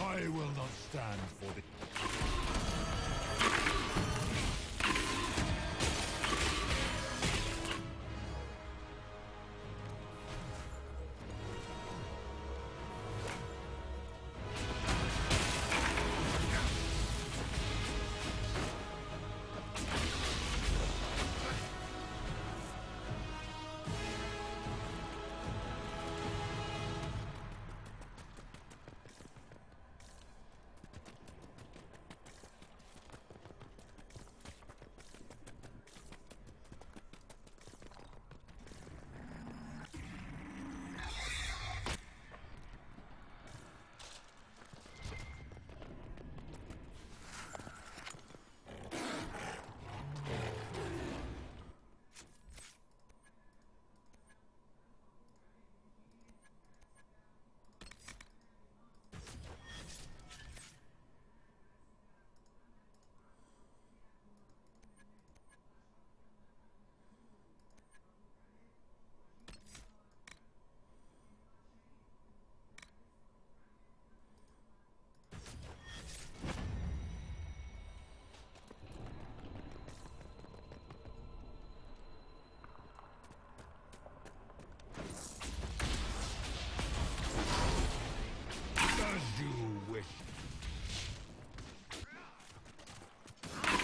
I will not stand for the...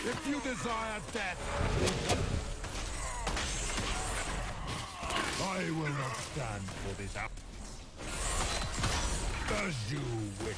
If you desire death, I will not stand for this out. As you wish.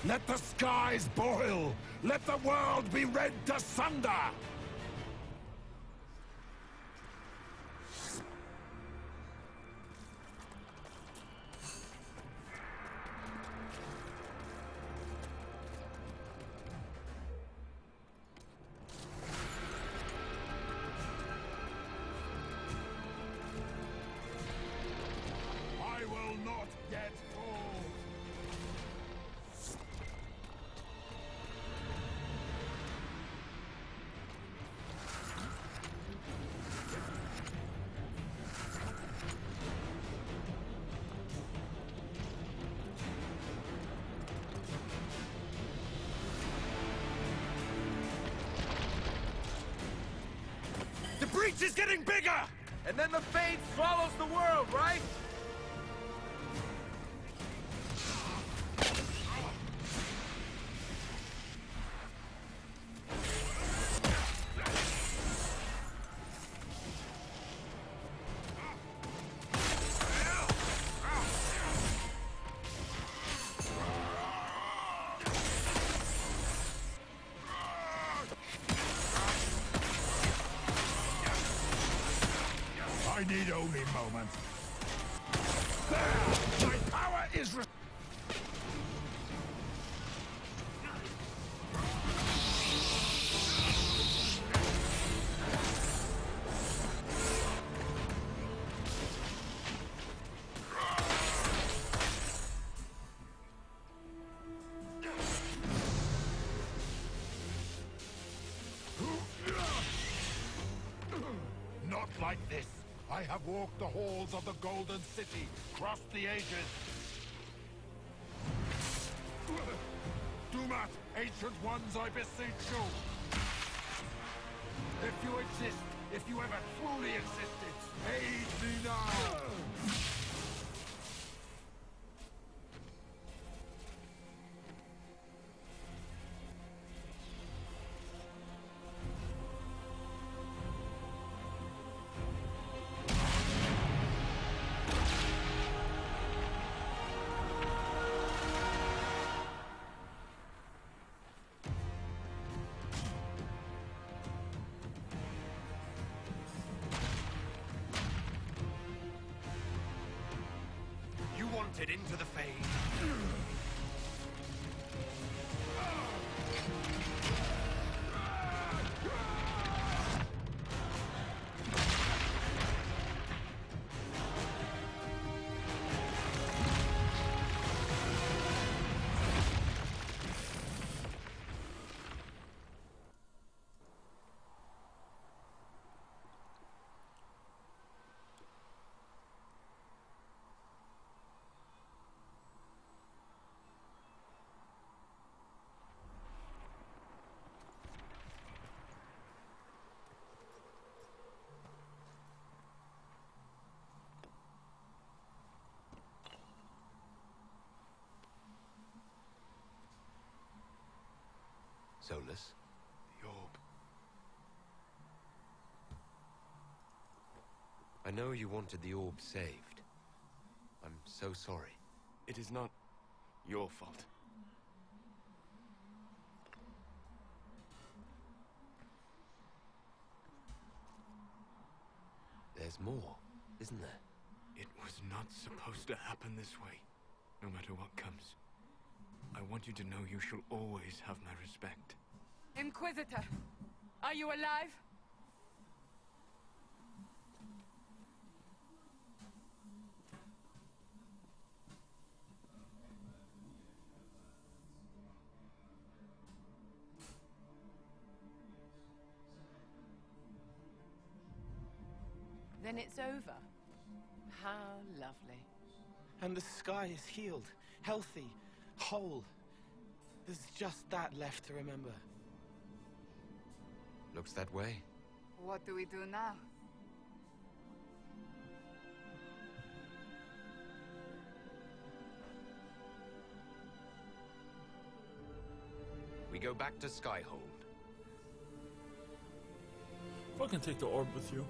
Let the skies boil! Let the world be rent asunder! I will not yet fall! The breach is getting bigger! And then the fade swallows the world, right? I need only moments. There! My power is Not like this. I have walked the halls of the Golden City, crossed the ages. Dumat, ancient ones, I beseech you. If you exist, if you ever truly existed, aid me now! You wanted into the fade. Solus? The orb. I know you wanted the orb saved. I'm so sorry. It is not your fault. There's more, isn't there? It was not supposed to happen this way, no matter what comes. I want you to know you shall always have my respect. Inquisitor, are you alive? Then it's over. How lovely. And the sky is healed, healthy, whole. There's just that left to remember. Looks that way. What do we do now? We go back to Skyhold. Fucking take the orb with you.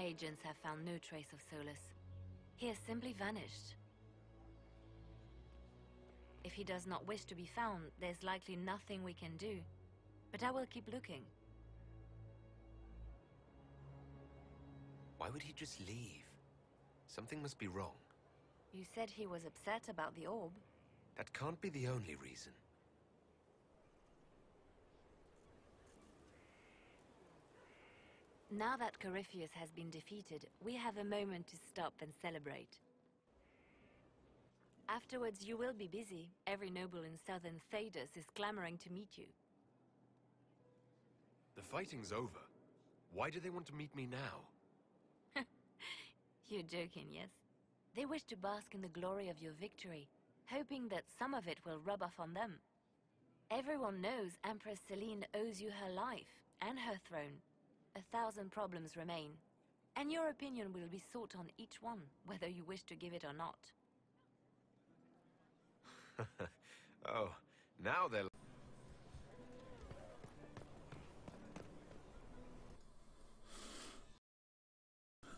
agents have found no trace of Solus. He has simply vanished. If he does not wish to be found, there's likely nothing we can do. But I will keep looking. Why would he just leave? Something must be wrong. You said he was upset about the orb. That can't be the only reason. Now that Corypheus has been defeated, we have a moment to stop and celebrate. Afterwards, you will be busy. Every noble in southern Thedas is clamoring to meet you. The fighting's over. Why do they want to meet me now? You're joking, yes? They wish to bask in the glory of your victory, hoping that some of it will rub off on them. Everyone knows Empress Celine owes you her life and her throne. 1,000 problems remain, and your opinion will be sought on each one, whether you wish to give it or not. Oh, now they're...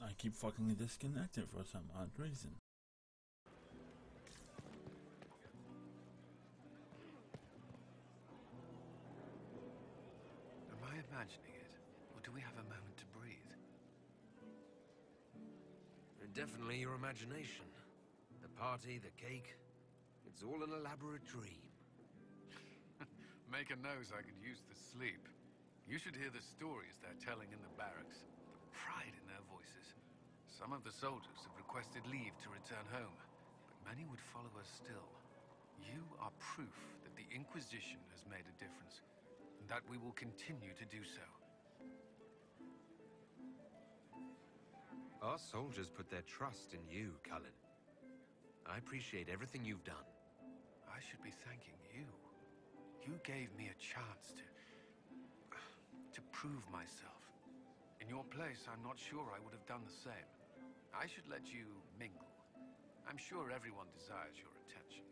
I keep fucking disconnected for some odd reason. Am I imagining it? Or do we have a moment to breathe? Definitely your imagination. The party, the cake, it's all an elaborate dream. Maker knows I could use the sleep. You should hear the stories they're telling in the barracks. The pride in their voices. Some of the soldiers have requested leave to return home, but many would follow us still. You are proof that the Inquisition has made a difference, and that we will continue to do so. Our soldiers put their trust in you, Cullen. I appreciate everything you've done. I should be thanking you. You gave me a chance to prove myself. In your place, I'm not sure I would have done the same. I should let you mingle. I'm sure everyone desires your attention.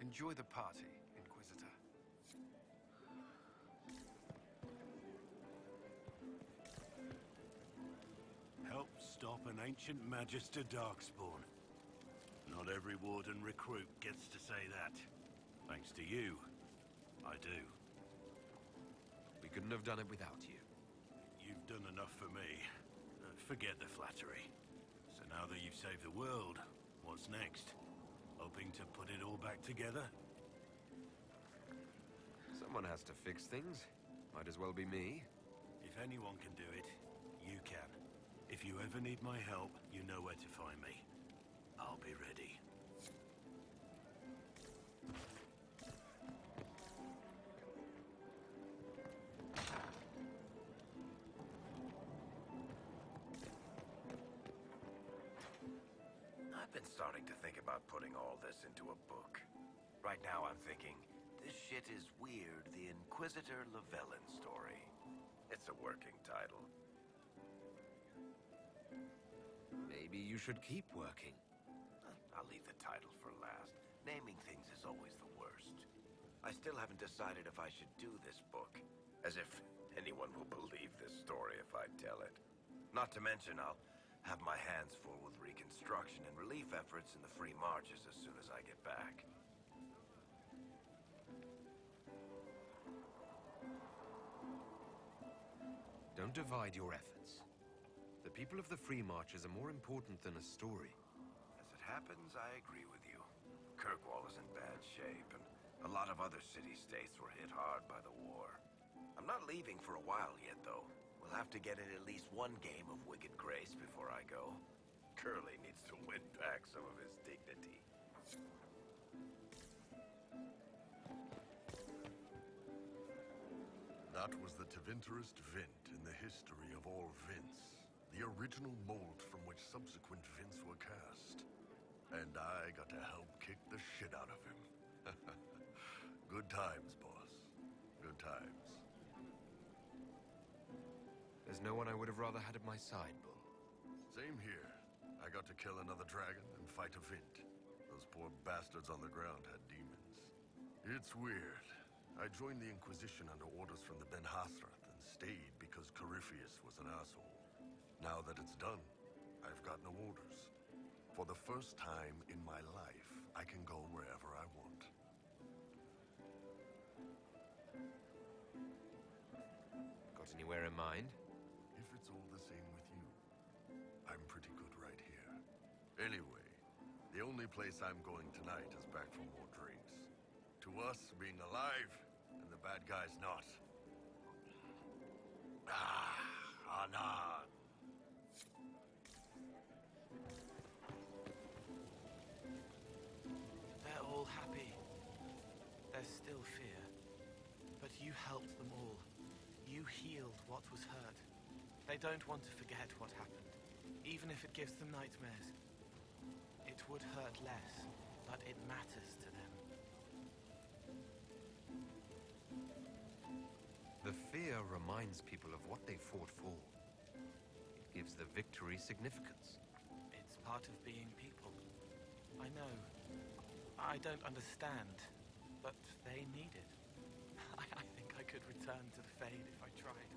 Enjoy the party, Inquisitor. Help stop an ancient Magister Darkspawn. Not every Warden recruit gets to say that. Thanks to you, I do. We couldn't have done it without you. You've done enough for me. Forget the flattery. So now that you've saved the world, what's next? Hoping to put it all back together? Someone has to fix things. Might as well be me. If anyone can do it, you can. If you ever need my help, you know where to find me. I'll be ready. I've been starting to think about putting all this into a book. Right now I'm thinking, this shit is weird, the Inquisitor Llewellyn story. It's a working title. Maybe you should keep working. I'll leave the title for last. Naming things is always the worst. I still haven't decided if I should do this book. As if anyone will believe this story if I tell it. Not to mention, I'll have my hands full with reconstruction and relief efforts in the free marches as soon as I get back. Don't divide your efforts. The people of the Free Marches are more important than a story. As it happens, I agree with you. Kirkwall is in bad shape, and a lot of other city-states were hit hard by the war. I'm not leaving for a while yet, though. We'll have to get in at least one game of Wicked Grace before I go. Curly needs to win back some of his dignity. That was the Tevinterest Vint in the history of all Vints. The original mold from which subsequent Vints were cast. And I got to help kick the shit out of him. Good times, boss. Good times. There's no one I would have rather had at my side, Bull. Same here. I got to kill another dragon and fight a Vint. Those poor bastards on the ground had demons. It's weird. I joined the Inquisition under orders from the Ben Hasrath and stayed because Corypheus was an asshole. Now that it's done, I've got no orders. For the first time in my life, I can go wherever I want. Got anywhere in mind? If it's all the same with you, I'm pretty good right here. Anyway, the only place I'm going tonight is back for more drinks. To us, being alive, and the bad guys not. Anan. They're all happy. There's still fear. But you helped them all. You healed what was hurt. They don't want to forget what happened, even if it gives them nightmares. It would hurt less, but it matters to them. The fear reminds people of what they fought for. It gives the victory significance. It's part of being people. I know. I don't understand, but they need it. I think I could return to the Fade if I tried.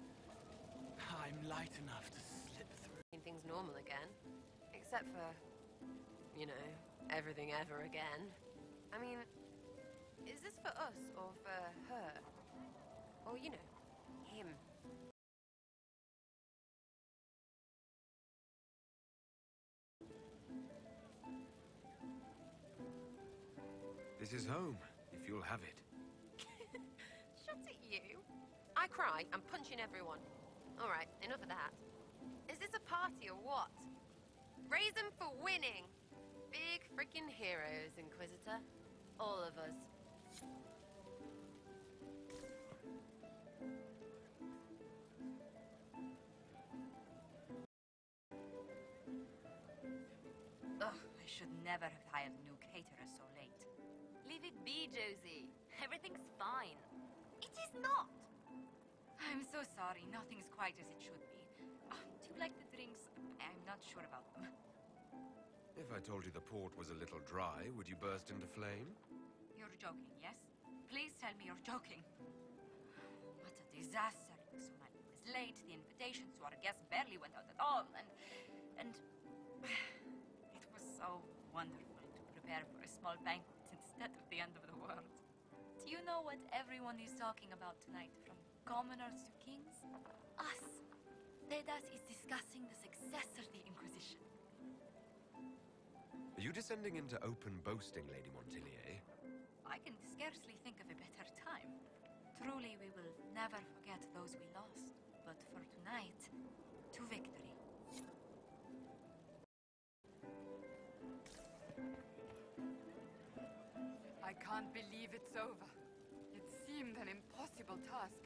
I'm light enough to slip through. Things normal again. Except for, you know, everything ever again. I mean, is this for us or for her? Or, you know, him? This is home, if you'll have it. Shut it, you. I cry, I'm punching everyone. Alright, enough of that. Is this a party or what? Raise them for winning! Big freaking heroes, Inquisitor. All of us. Ugh, I should never have hired new caterers so late. Leave it be, Josie. Everything's fine. It is not! I'm so sorry, nothing's quite as it should be. Do you like the drinks? I'm not sure about them. If I told you the port was a little dry, would you burst into flame? You're joking, yes? Please tell me you're joking. What a disaster. Sonali was late, the invitations to our guests barely went out at all, and it was so wonderful to prepare for a small banquet instead of the end of the world. Do you know what everyone is talking about tonight, from commoners to kings? Us. Thedas is discussing the successor to the Inquisition. Are you descending into open boasting, Lady Montilier? I can scarcely think of a better time. Truly, we will never forget those we lost. But for tonight, to victory. I can't believe it's over. It seemed an impossible task.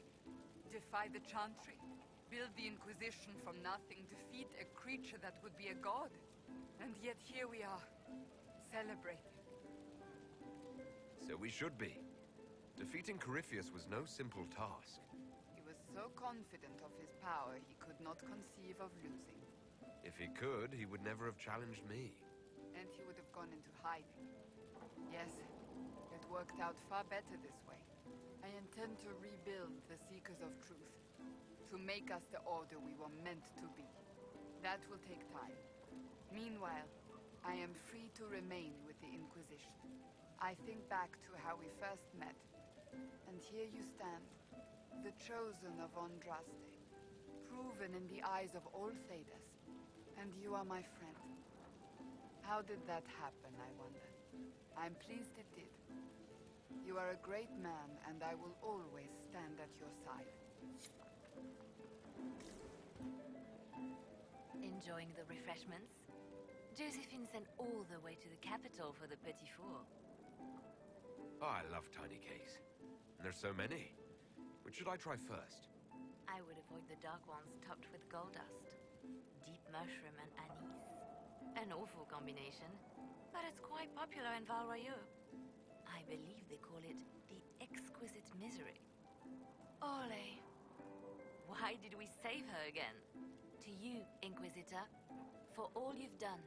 Defy the Chantry, build the Inquisition from nothing, defeat a creature that would be a god. And yet here we are, celebrating. So we should be. Defeating Corypheus was no simple task. He was so confident of his power, he could not conceive of losing. If he could, he would never have challenged me. And he would have gone into hiding. Yes, it worked out far better this way. I intend to rebuild the Seekers of Truth, to make us the order we were meant to be. That will take time. Meanwhile, I am free to remain with the Inquisition. I think back to how we first met, and here you stand, the chosen of Andraste, proven in the eyes of all Thedas, and you are my friend. How did that happen, I wonder? I'm pleased it did. You are a great man, and I will always stand at your side. Enjoying the refreshments? Josephine sent all the way to the capital for the petit four. Oh, I love tiny cakes. And there's so many. Which should I try first? I would avoid the dark ones topped with gold dust. Deep mushroom and anise. An awful combination, but it's quite popular in Val Royeaux. I believe they call it the exquisite misery. Ole. Why did we save her again? To you, Inquisitor, for all you've done.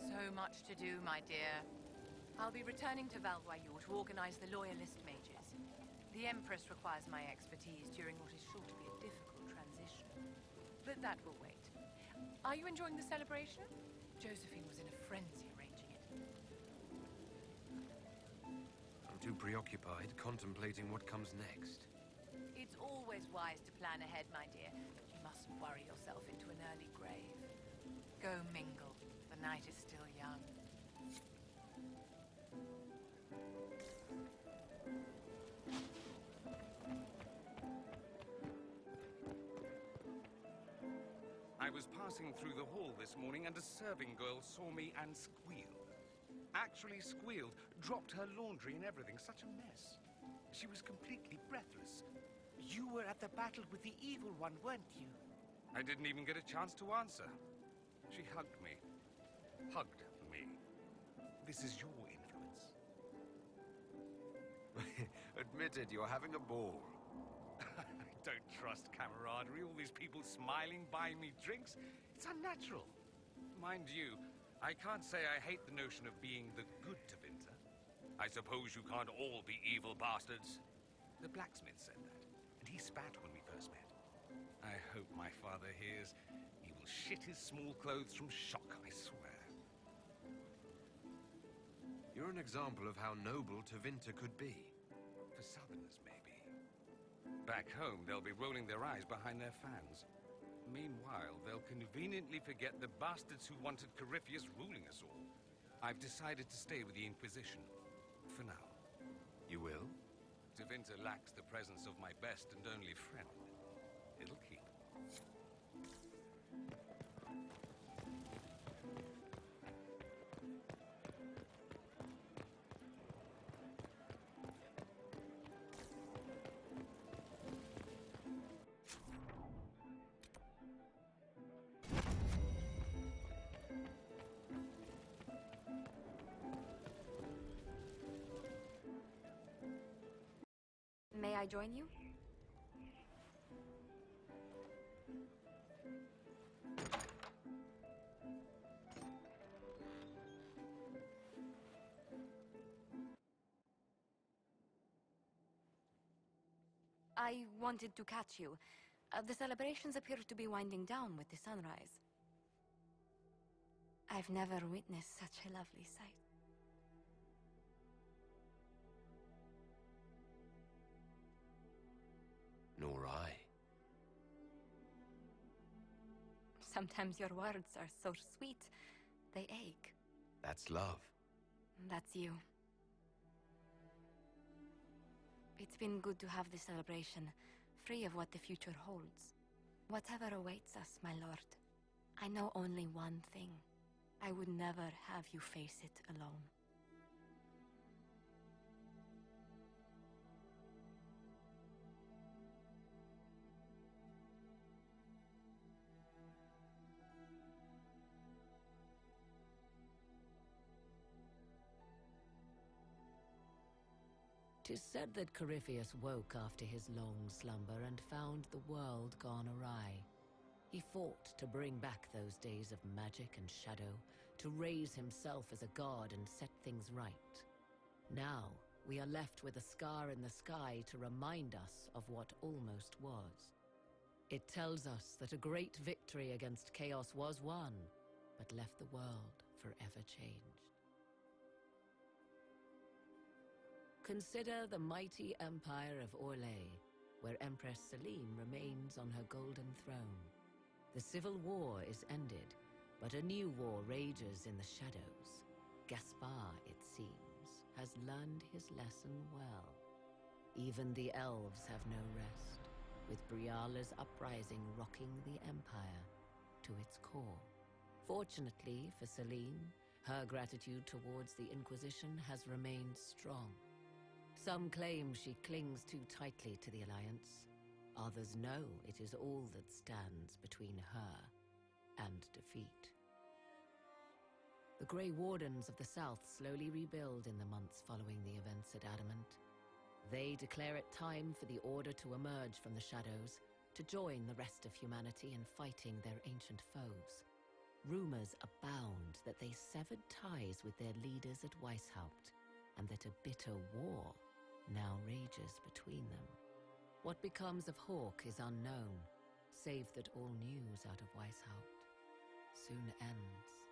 So much to do, my dear. I'll be returning to Valdoyou to organize the Loyalist Mages. The Empress requires my expertise during what is sure to be a difficult transition. But that will wait. Are you enjoying the celebration? Josephine was in a frenzy arranging it. I'm too preoccupied contemplating what comes next. It's always wise to plan ahead, my dear. You mustn't worry yourself into an early grave. Go mingle. The night is still young. I was passing through the hall this morning and a serving girl saw me and squealed. Actually squealed, dropped her laundry and everything. Such a mess. She was completely breathless. You were at the battle with the evil one, weren't you? I didn't even get a chance to answer. She hugged me. Hugged me. This is your influence. Admit it, you're having a ball. I don't trust camaraderie, all these people smiling, buying me drinks. It's unnatural. Mind you, I can't say I hate the notion of being the good Tevinter. I suppose you can't all be evil bastards. The blacksmith said that, and he spat when we first met. I hope my father hears. He will shit his small clothes from shock, I swear. You're an example of how noble Tevinter could be. For Southerners, maybe. Back home, they'll be rolling their eyes behind their fans. Meanwhile, they'll conveniently forget the bastards who wanted Corypheus ruling us all. I've decided to stay with the Inquisition. For now. You will? Tevinter lacks the presence of my best and only friend. It'll keep. May I join you? I wanted to catch you. The celebrations appear to be winding down with the sunrise. I've never witnessed such a lovely sight. Nor I. Sometimes your words are so sweet, they ache. That's love. That's you. It's been good to have this celebration, free of what the future holds. Whatever awaits us, my lord, I know only one thing. I would never have you face it alone. Tis said that Corypheus woke after his long slumber and found the world gone awry. He fought to bring back those days of magic and shadow, to raise himself as a god and set things right. Now, we are left with a scar in the sky to remind us of what almost was. It tells us that a great victory against chaos was won, but left the world forever changed. Consider the mighty empire of Orlais, where Empress Celine remains on her golden throne. The civil war is ended, but a new war rages in the shadows. Gaspar, it seems, has learned his lesson well. Even the elves have no rest, with Briala's uprising rocking the empire to its core. Fortunately for Celine, her gratitude towards the Inquisition has remained strong. Some claim she clings too tightly to the Alliance. Others know it is all that stands between her and defeat. The Grey Wardens of the South slowly rebuild in the months following the events at Adamant. They declare it time for the Order to emerge from the shadows, to join the rest of humanity in fighting their ancient foes. Rumors abound that they severed ties with their leaders at Weishaupt, and that a bitter war now rages between them. What becomes of Hawk is unknown, save that all news out of Weishaupt soon ends.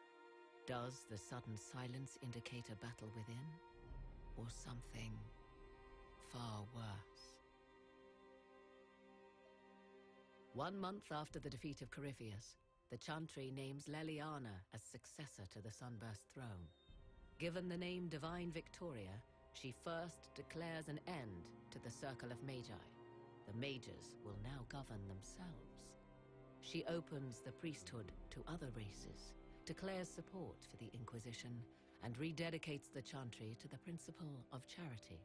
Does the sudden silence indicate a battle within, or something far worse? 1 month after the defeat of Corypheus, the Chantry names Leliana as successor to the Sunburst throne. Given the name Divine Victoria, she first declares an end to the Circle of Magi. The Mages will now govern themselves. She opens the priesthood to other races, declares support for the Inquisition, and rededicates the Chantry to the principle of charity.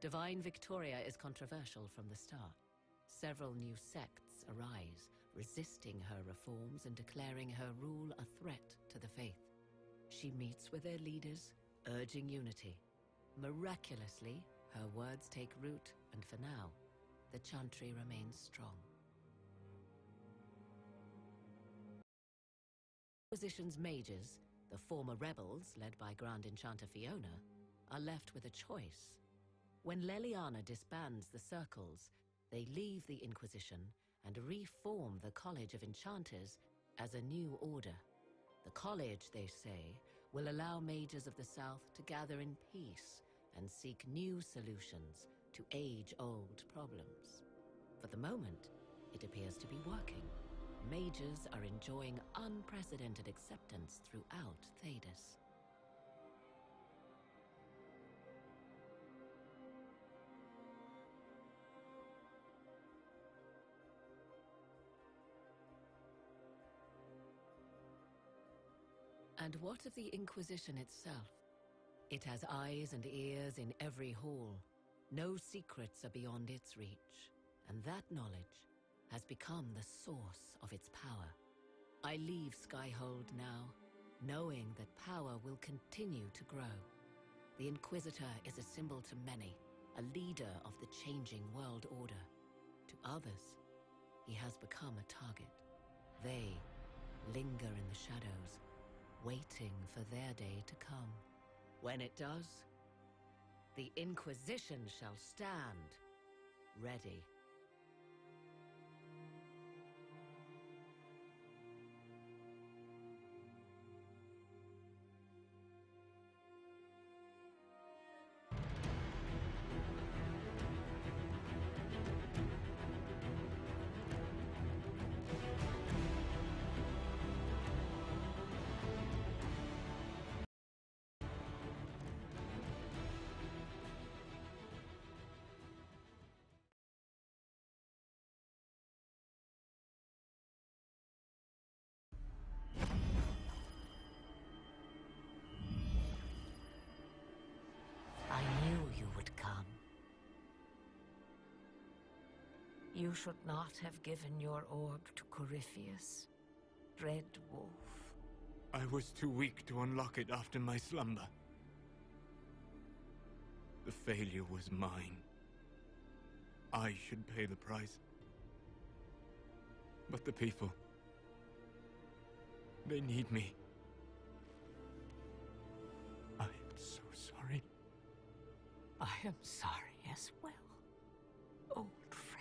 Divine Victoria is controversial from the start. Several new sects arise, resisting her reforms and declaring her rule a threat to the faith. She meets with their leaders, urging unity. Miraculously, her words take root, and for now, the Chantry remains strong. Inquisition's mages, the former rebels led by Grand-Enchanter Fiona, are left with a choice. When Leliana disbands the circles, they leave the Inquisition and reform the College of Enchanters as a new order. The college, they say, will allow mages of the South to gather in peace and seek new solutions to age-old problems. For the moment, it appears to be working. Mages are enjoying unprecedented acceptance throughout Thedas. And what of the Inquisition itself? It has eyes and ears in every hall. No secrets are beyond its reach, and that knowledge has become the source of its power. I leave Skyhold now, knowing that power will continue to grow. The Inquisitor is a symbol to many, a leader of the changing world order. To others, he has become a target. They linger in the shadows, waiting for their day to come. When it does, the Inquisition shall stand ready. I knew you would come. You should not have given your orb to Corypheus, Dread Wolf. I was too weak to unlock it after my slumber. The failure was mine. I should pay the price. But the people... they need me. I am so sorry. I am sorry as well, old friend.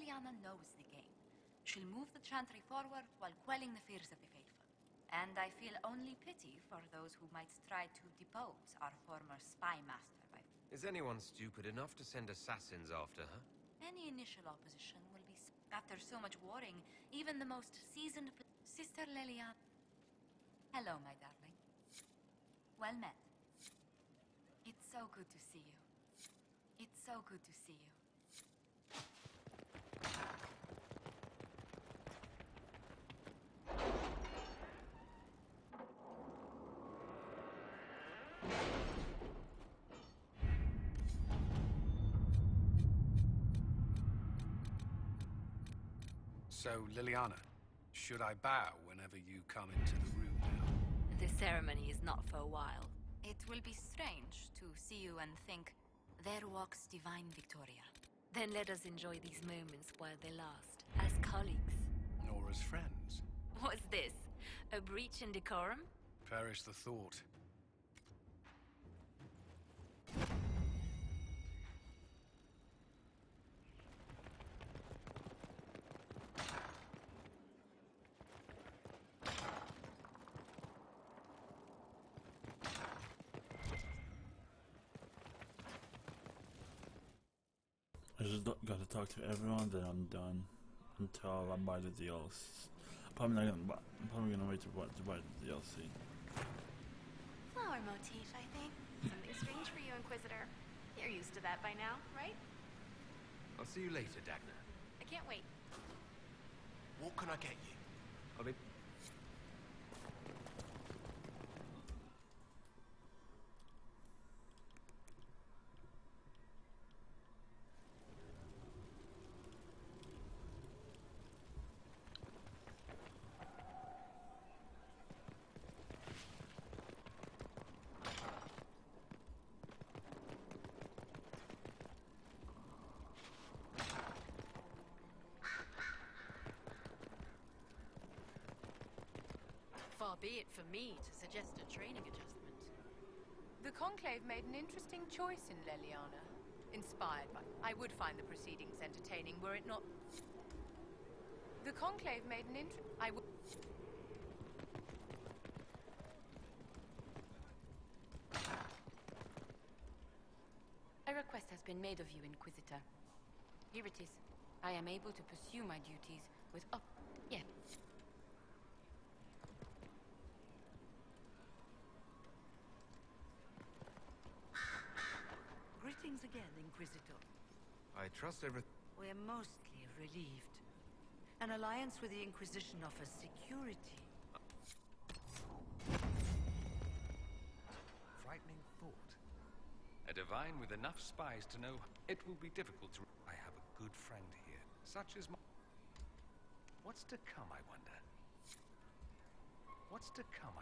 Leliana knows the game. She'll move the Chantry forward while quelling the fears of the faithful. And I feel only pity for those who might try to depose our former spy master. Is anyone stupid enough to send assassins after her? Any initial opposition will be... After so much warring, even the most seasoned... Sister Leliana. Hello, my darling. Well met. It's so good to see you. It's so good to see you. So, Liliana, should I bow whenever you come into the room now? The ceremony is not for a while. It will be strange to see you and think, there walks divine Victoria. Then let us enjoy these moments while they last, as colleagues. Or as friends. What's this? A breach in decorum? Perish the thought. I just gotta talk to everyone, then I'm done until I buy the DLC. I'm probably gonna wait to buy the DLC. Flower motif, I think. Something strange for you, Inquisitor. You're used to that by now, right? I'll see you later, Dagna. I can't wait. What can I get you? I'll be... Far be it for me to suggest a training adjustment. The Conclave made an interesting choice in Leliana. Inspired by... I would find the proceedings entertaining were it not... The Conclave made an I would... A request has been made of you, Inquisitor. Here it is. I am able to pursue my duties with Yeah. Greetings again, Inquisitor. I trust everything... We're mostly relieved. An alliance with the Inquisition offers security. Frightening thought. A divine with enough spies to know it will be difficult to... I have a good friend here, such as my... What's to come, I wonder? What's to come,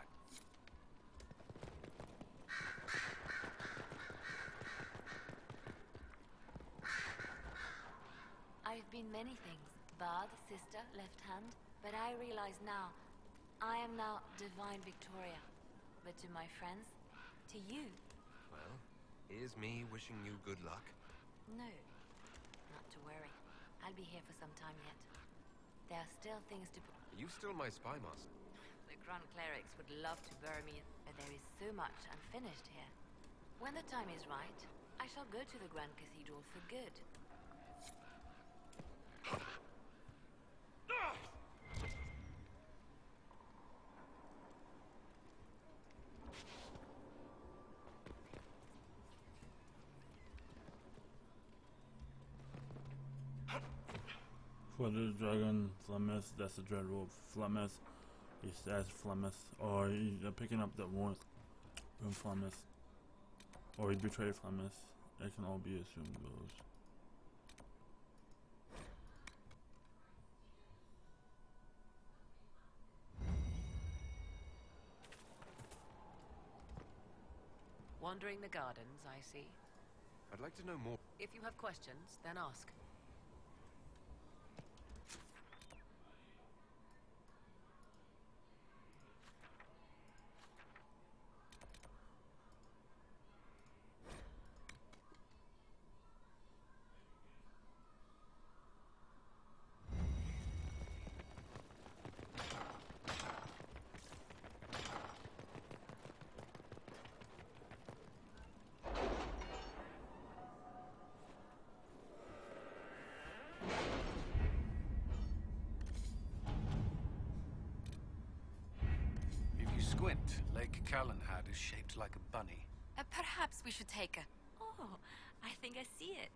I've been many things. Bard, sister, left hand. But I realize now, I am now Divine Victoria. But to my friends, to you... Well, here's me wishing you good luck. No, not to worry. I'll be here for some time yet. There are still things to... Are you still my spy master? The Grand Clerics would love to bury me, but there is so much unfinished here. When the time is right, I shall go to the Grand Cathedral for good. For the dragon, Flemeth, that's the dread wolf. Flemeth, he says Flemeth, or you're picking up the warmth from Flemeth, or he betrayed Flemeth. It can all be assumed those. Wandering the gardens, I see. I'd like to know more. If you have questions, then ask. squint, Lake Callanhad is shaped like a bunny. Perhaps we should take a... Oh, I think I see it.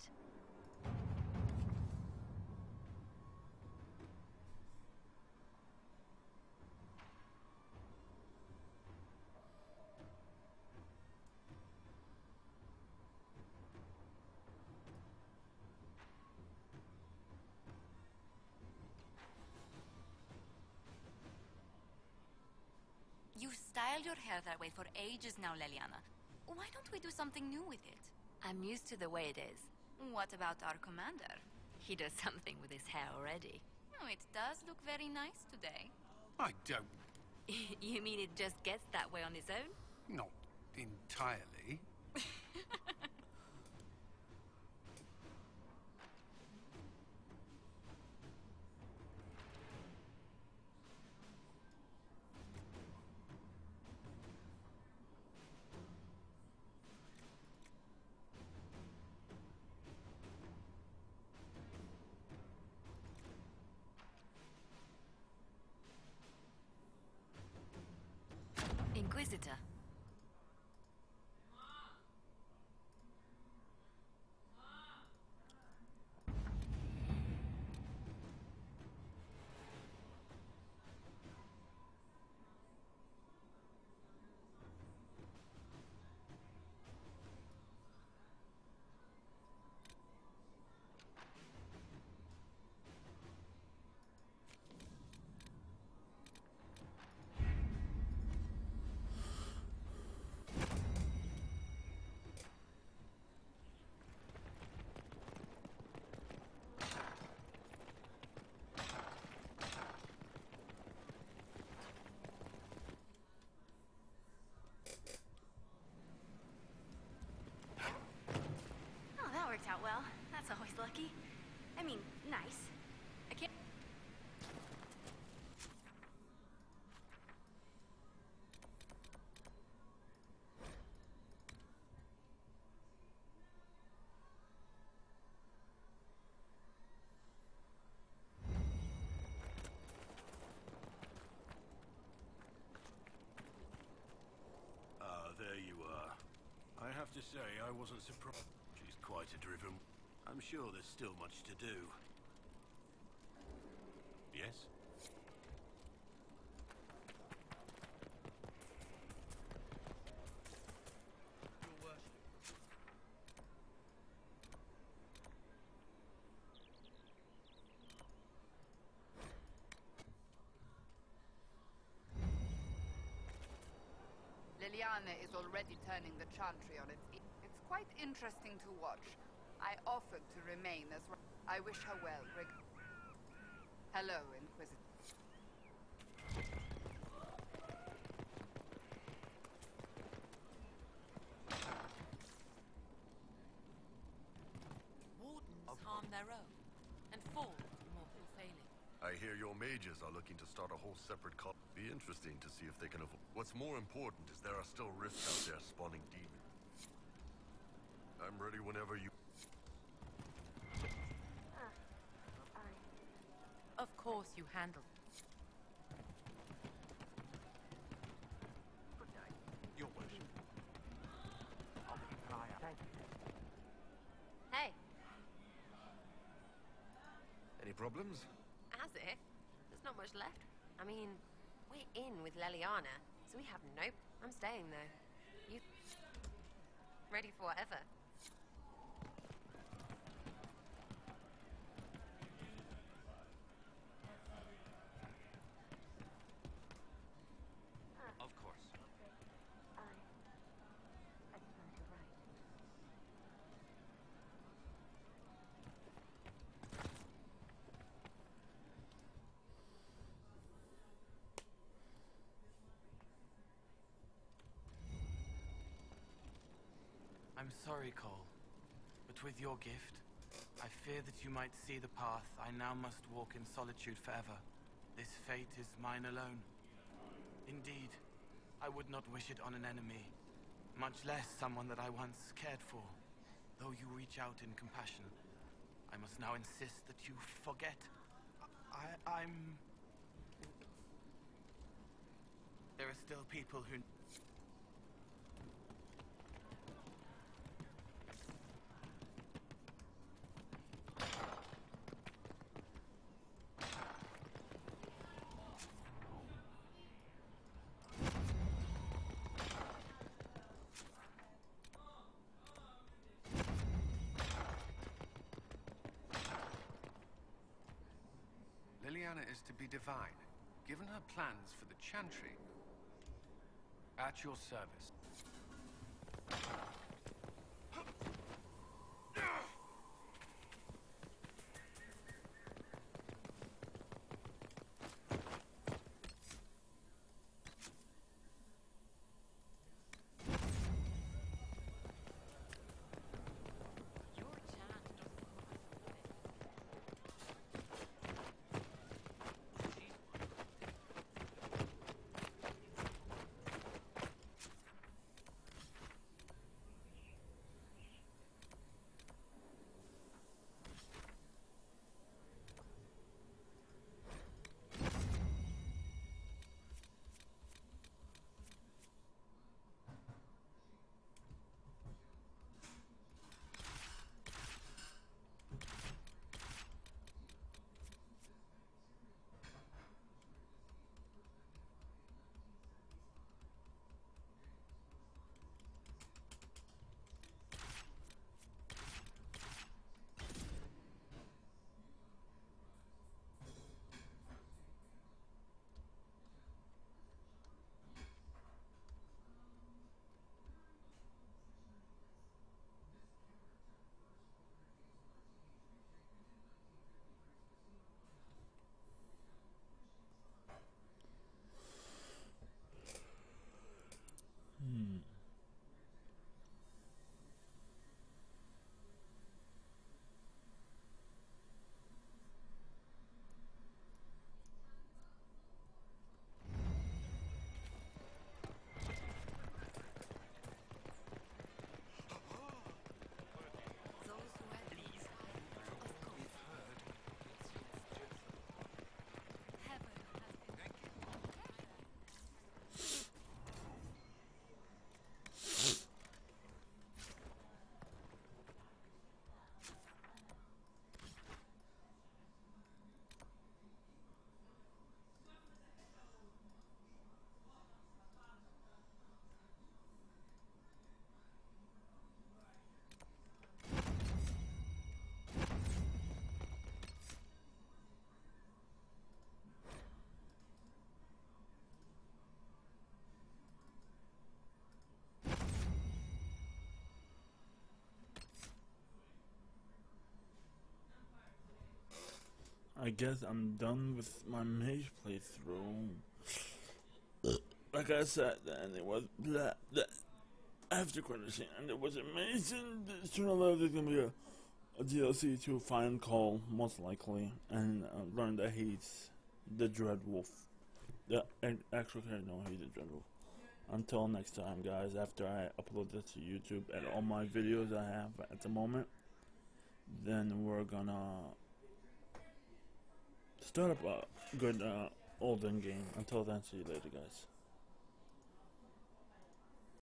You've styled your hair that way for ages now, Leliana. Why don't we do something new with it? I'm used to the way it is. What about our commander? He does something with his hair already. Oh, it does look very nice today. I don't... You mean it just gets that way on its own? Not entirely. Inquisitor. Worked out well. That's always lucky. I mean, nice. I can't... There you are. I have to say, I wasn't surprised. She's quite a driven... I'm sure there's still much to do. Yes? Leliana is already turning the chantry on its... It's quite interesting to watch. I offered to remain as... I wish her well, Hello, Inquisitor. Wardens harm their own, and fall to mortal failing. I hear your mages are looking to start a whole separate cult. Be interesting to see if they can avoid. What's more important is there are still rifts out there spawning demons. I'm ready whenever you... Of course you handle. Your worship. I'll keep an eye out. Thank you. Hey, Any problems? as if. There's not much left. I mean, we're in with Leliana, so we have no... I'm staying, though. You... ready for whatever. Of course. I'm sorry, Cole, but with your gift, I fear that you might see the path I now must walk in solitude forever. This fate is mine alone. Indeed, I would not wish it on an enemy, much less someone that I once cared for. Though you reach out in compassion, I must now insist that you forget. I'm... There are still people who... Liliana is to be divine. Given her plans for the Chantry, at your service. I guess I'm done with my Mage playthrough. Like I said, and it was after credit scene, and it was amazing. Sooner or later, there's gonna be a DLC to Find Call, most likely, and learn that he's the Dread Wolf. Yeah, actually, no, he's the Dread Wolf. Until next time, guys. After I upload this to YouTube and all my videos I have at the moment, then we're gonna start up a good olden game. Until then, see you later, guys.